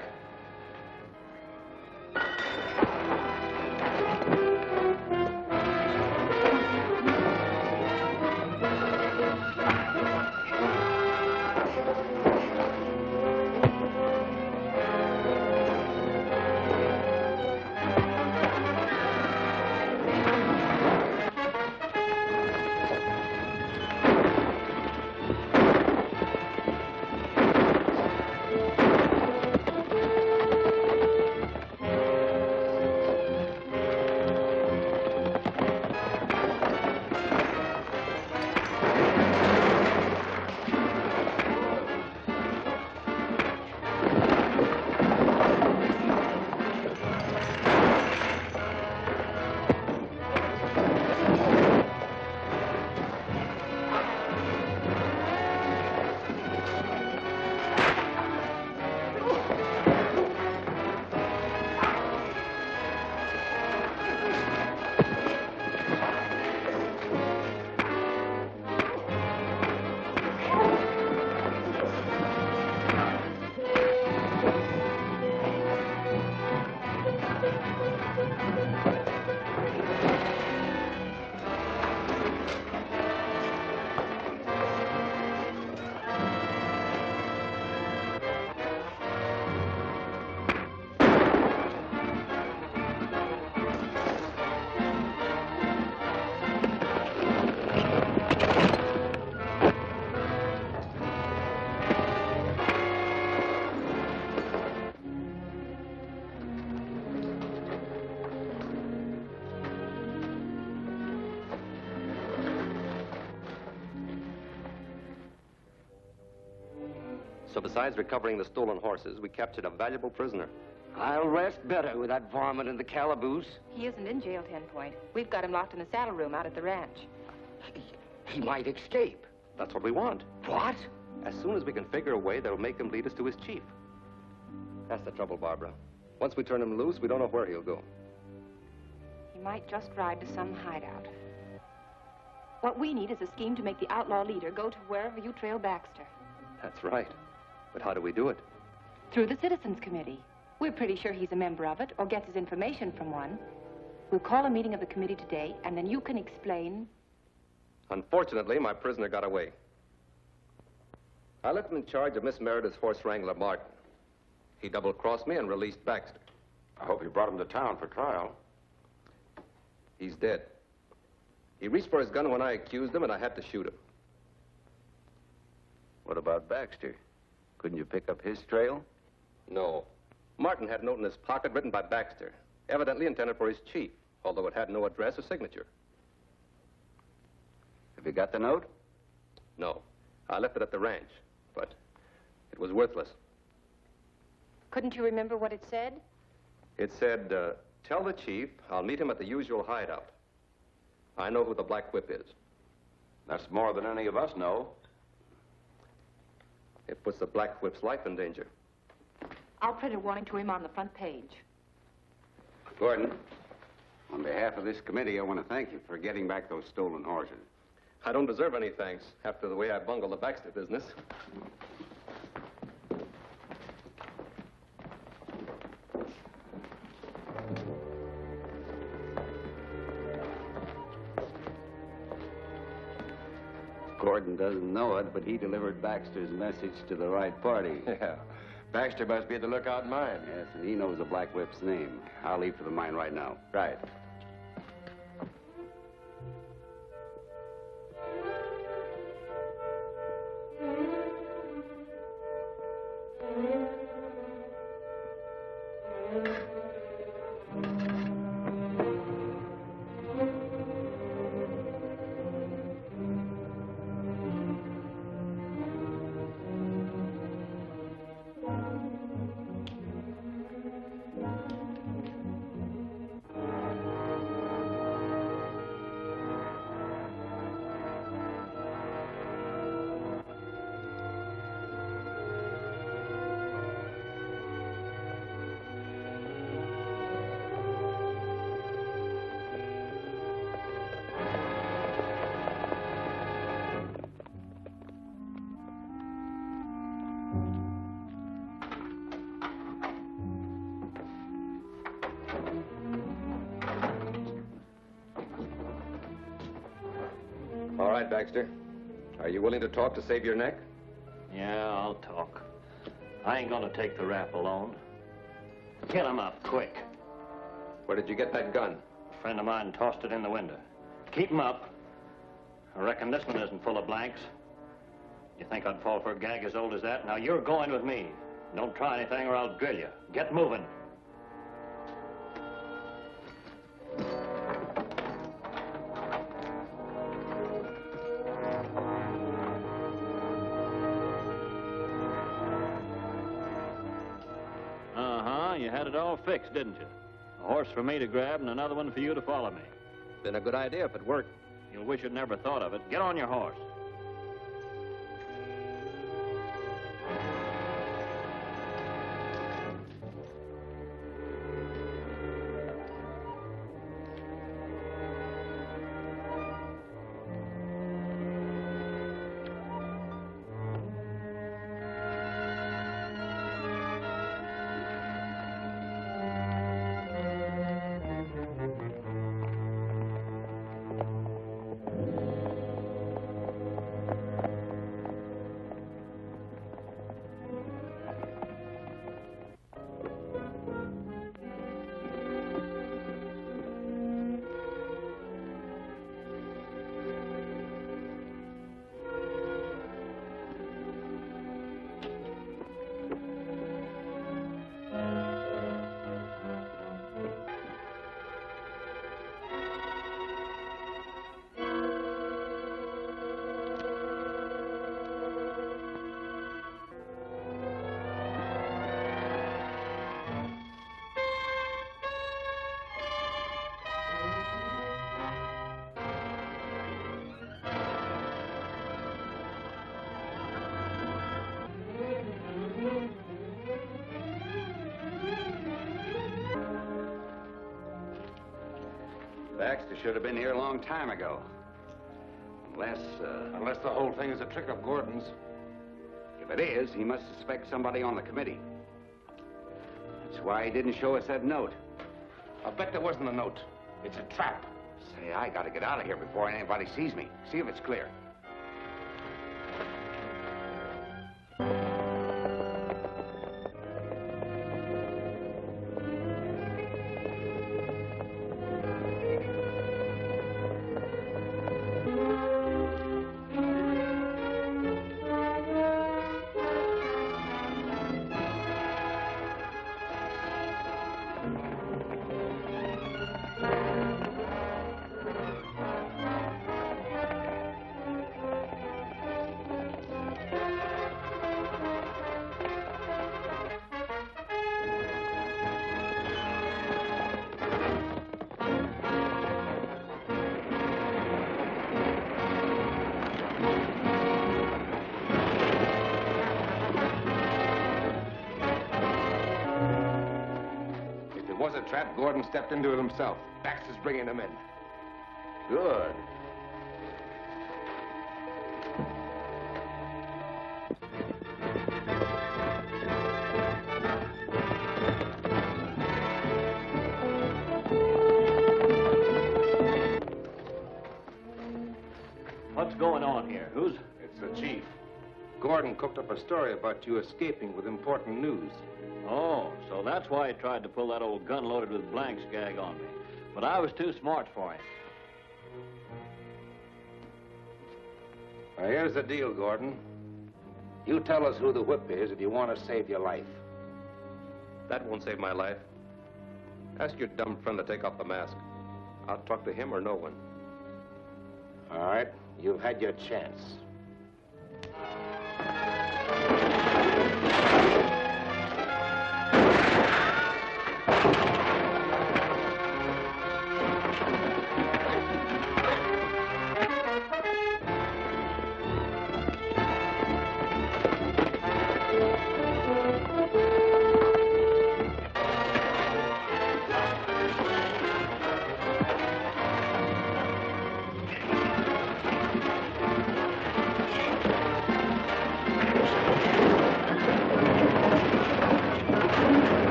So besides recovering the stolen horses, we captured a valuable prisoner. I'll rest better with that varmint in the calaboose. He isn't in jail, 10 Point. We've got him locked in the saddle room out at the ranch. He might escape. That's what we want. What? As soon as we can figure a way that'll make him lead us to his chief. That's the trouble, Barbara. Once we turn him loose, we don't know where he'll go. He might just ride to some hideout. What we need is a scheme to make the outlaw leader go to wherever you trail Baxter. That's right. But how do we do it? Through the Citizens Committee. We're pretty sure he's a member of it or gets his information from one. We'll call a meeting of the committee today, and then you can explain. Unfortunately, my prisoner got away. I left him in charge of Miss Meredith's horse wrangler, Martin. He double-crossed me and released Baxter. I hope you brought him to town for trial. He's dead. He reached for his gun when I accused him, and I had to shoot him. What about Baxter? Couldn't you pick up his trail? No. Martin had a note in his pocket written by Baxter, evidently intended for his chief, although it had no address or signature. Have you got the note? No. I left it at the ranch, but it was worthless. Couldn't you remember what it said? It said, tell the chief I'll meet him at the usual hideout. I know who the Black Whip is. That's more than any of us know. It puts the Black Whip's life in danger. I'll print a warning to him on the front page. Gordon, on behalf of this committee, I want to thank you for getting back those stolen horses. I don't deserve any thanks after the way I bungled the Baxter business. Gordon doesn't know it, but he delivered Baxter's message to the right party. Yeah. Baxter must be at the lookout mine. Yes, and he knows the Black Whip's name. I'll leave for the mine right now. Right. All right, Baxter. Are you willing to talk to save your neck? Yeah, I'll talk. I ain't gonna take the rap alone. Get him up, quick. Where did you get that gun? A friend of mine tossed it in the window. Keep him up. I reckon this one isn't full of blanks. You think I'd fall for a gag as old as that? Now, you're going with me. Don't try anything or I'll drill you. Get moving. You had it all fixed, didn't you? A horse for me to grab and another one for you to follow me. Been a good idea if it worked. You'll wish you'd never thought of it. Get on your horse. Baxter should have been here a long time ago. Unless the whole thing is a trick of Gordon's. If it is, he must suspect somebody on the committee. That's why he didn't show us that note. I'll bet there wasn't a note. It's a trap. Say, I gotta get out of here before anybody sees me. See if it's clear. Trap, Gordon stepped into it himself. Baxter's bringing him in. Good. What's going on here? It's the chief. Gordon cooked up a story about you escaping with important news. Oh, so that's why he tried to pull that old gun loaded with blanks gag on me. But I was too smart for him. Now, here's the deal, Gordon. You tell us who the whip is if you want to save your life. That won't save my life. Ask your dumb friend to take off the mask. I'll talk to him or no one. All right, you've had your chance.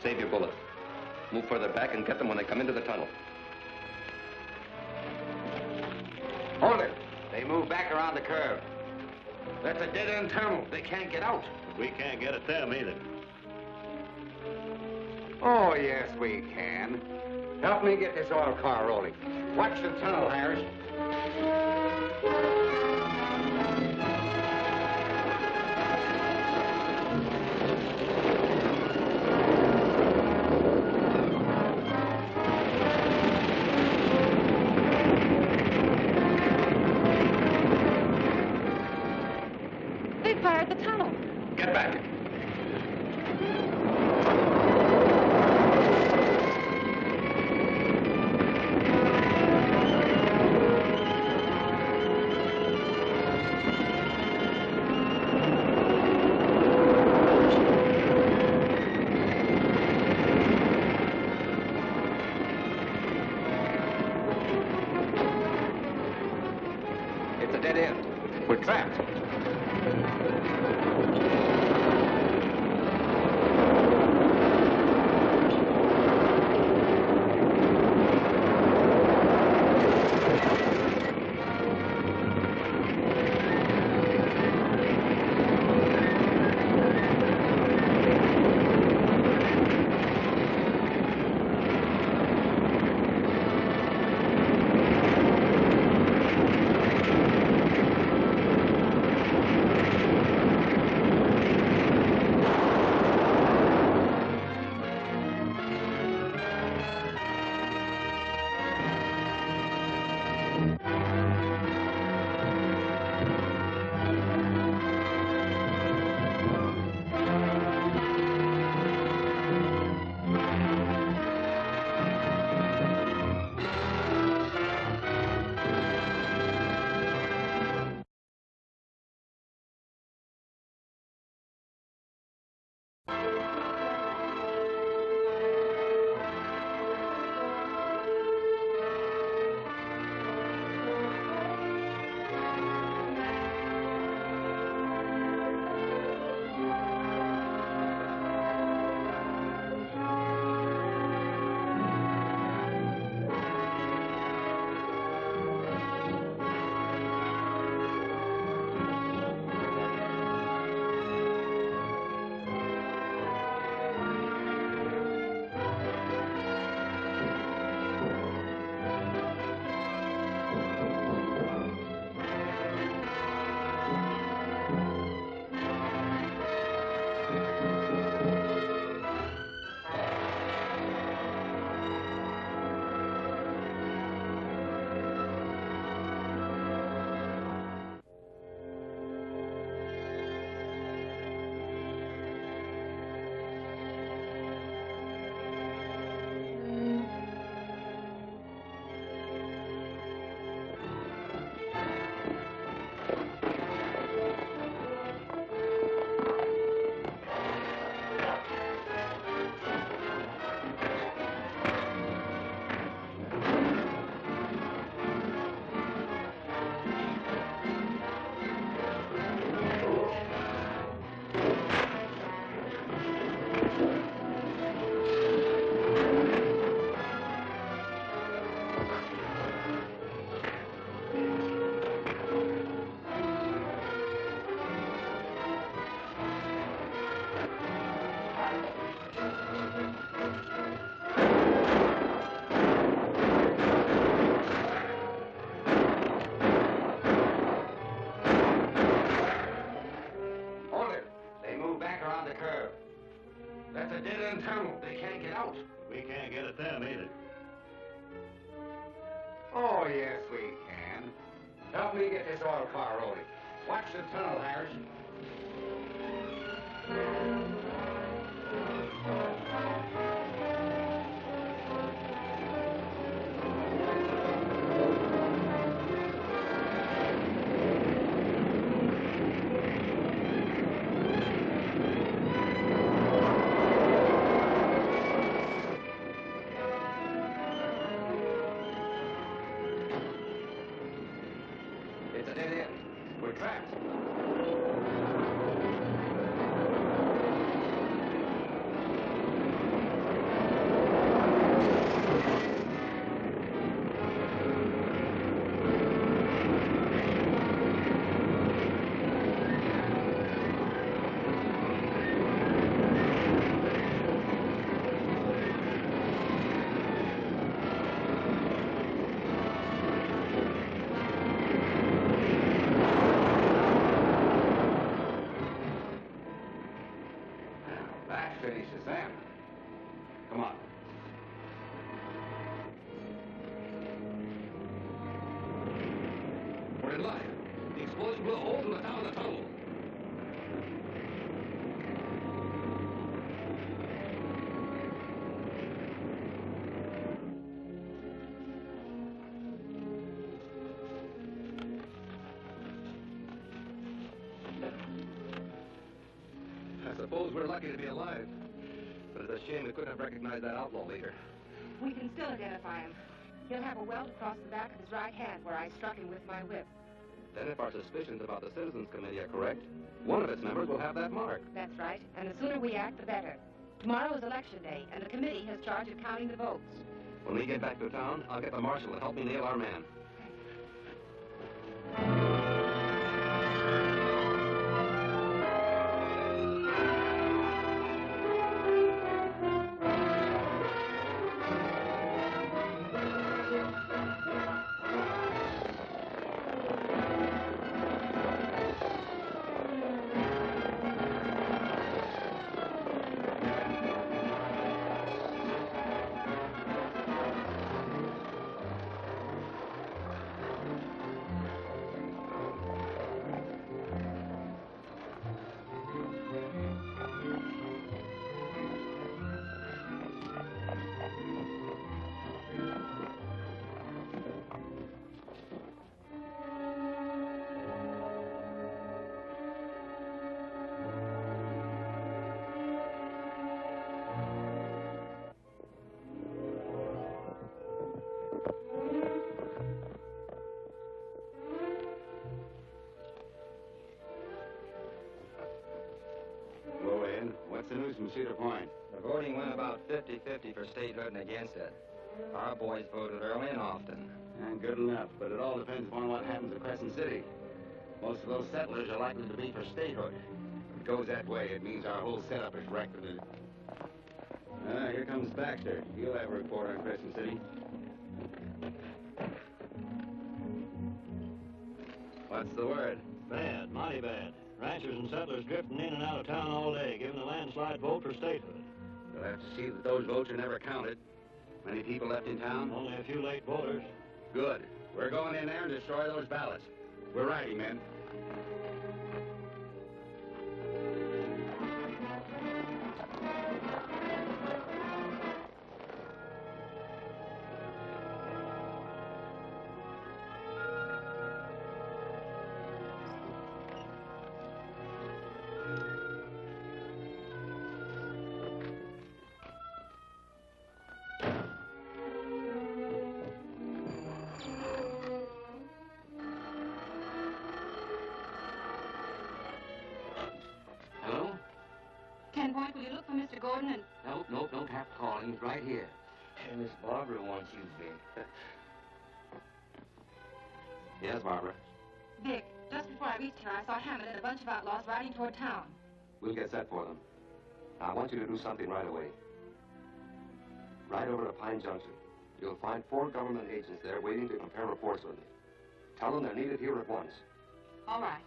Save your bullet. Move further back and get them when they come into the tunnel. Hold it. They move back around the curve. That's a dead-end tunnel. They can't get out. We can't get at them either. Oh, yes, we can. Help me get this oil car rolling. Watch the tunnel, Harris. They fired the tunnel. Get back. It's a dead end. We're trapped. That's a dead-end tunnel. They can't get out. We can't get at them either. Oh, yes, we can. Help me get this oil car rolling. Watch the tunnel, Harris. It's a dead end. We're trapped. That finishes them. Come on. We're in line. The explosion blew a hole through the top of the tunnel. I suppose we're lucky to be alive. But it's a shame we couldn't have recognized that outlaw leader. We can still identify him. He'll have a welt across the back of his right hand where I struck him with my whip. Then if our suspicions about the Citizens Committee are correct, one of its members will have that mark. That's right, and the sooner we act, the better. Tomorrow is election day, and the committee has charge of counting the votes. When we get back to town, I'll get the marshal to help me nail our man. Cedar Point? The voting went about 50-50 for statehood and against it. Our boys voted early and often. And good enough, but it all depends upon what happens at Crescent City. Most of those settlers are likely to be for statehood. If it goes that way, it means our whole setup is wrecked. Here comes Baxter. He'll have a report on Crescent City. What's the word? Bad, mighty bad. Ranchers and settlers drifting in and out of town all day, giving a landslide vote for statehood. We'll have to see that those votes are never counted. Many people left in town? Only a few late voters. Good. We're going in there and destroy those ballots. We're riding, men. Point, will you look for Mr. Gordon and... Nope, don't have to call him. He's right here. And Miss Barbara wants you, Vic. Yes, Barbara. Vic, just before I reached here, I saw Hammond and a bunch of outlaws riding toward town. We'll get set for them. Now, I want you to do something right away. Ride over to Pine Junction. You'll find 4 government agents there waiting to compare reports with me. Tell them they're needed here at once. All right.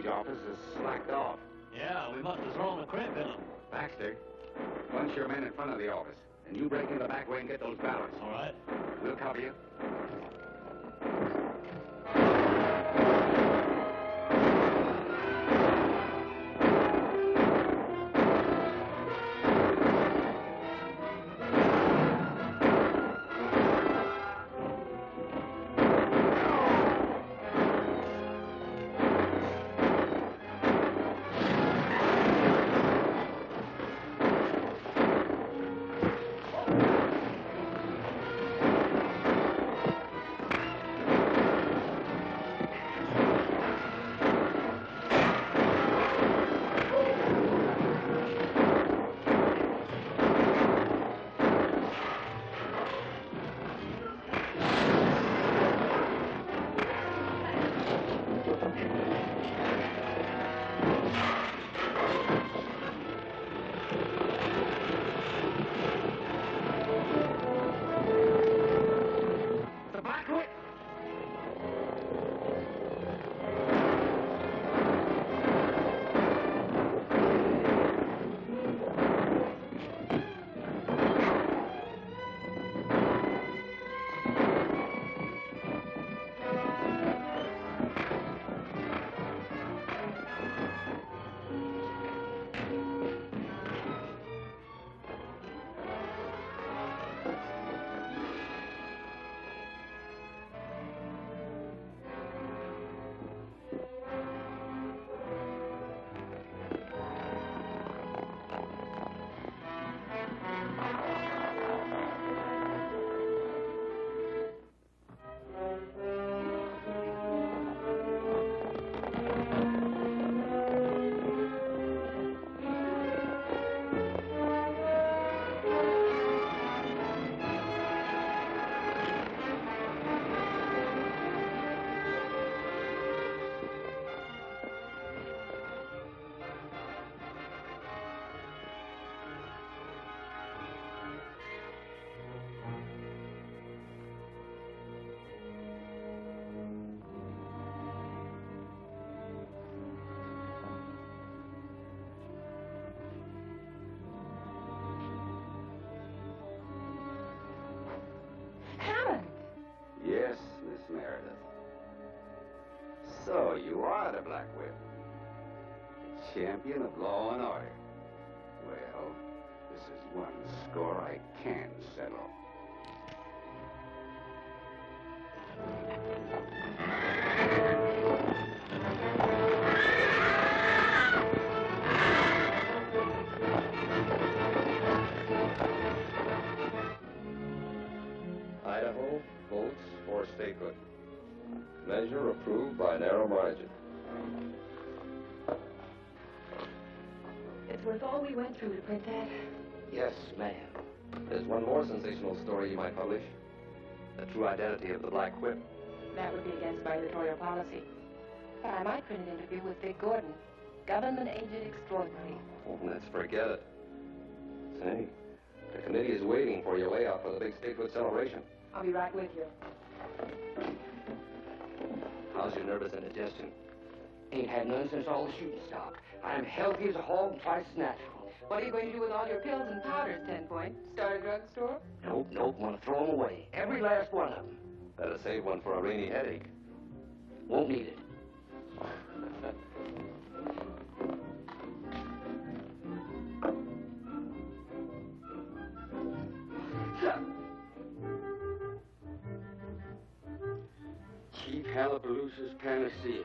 Office is slacked off. Yeah, we must have thrown a crimp in them. Baxter, bunch your men in front of the office, and you break into the back way and get those ballots. All right. We'll cover you. So you are the Black Whip. The champion of law and order. Well, this is one score I can settle. Idaho votes for statehood. Measure approved by narrow margin. It's worth all we went through to print that. Yes, ma'am. There's one more sensational story you might publish. The true identity of the Black Whip. That would be against my editorial policy. But I might print an interview with Vic Gordon, government agent extraordinary. Oh, let's forget it. Say, the committee is waiting for your layout for the big statehood celebration. I'll be right with you. How's your nervous indigestion? Ain't had none since all the shooting stopped. I'm healthy as a hog and twice as natural. What are you going to do with all your pills and powders, 10 Point? Start a drugstore? Nope. Want to throw them away. Every last one of them. Better save one for a rainy headache. Won't need it. Chief Hallapalooza's panacea.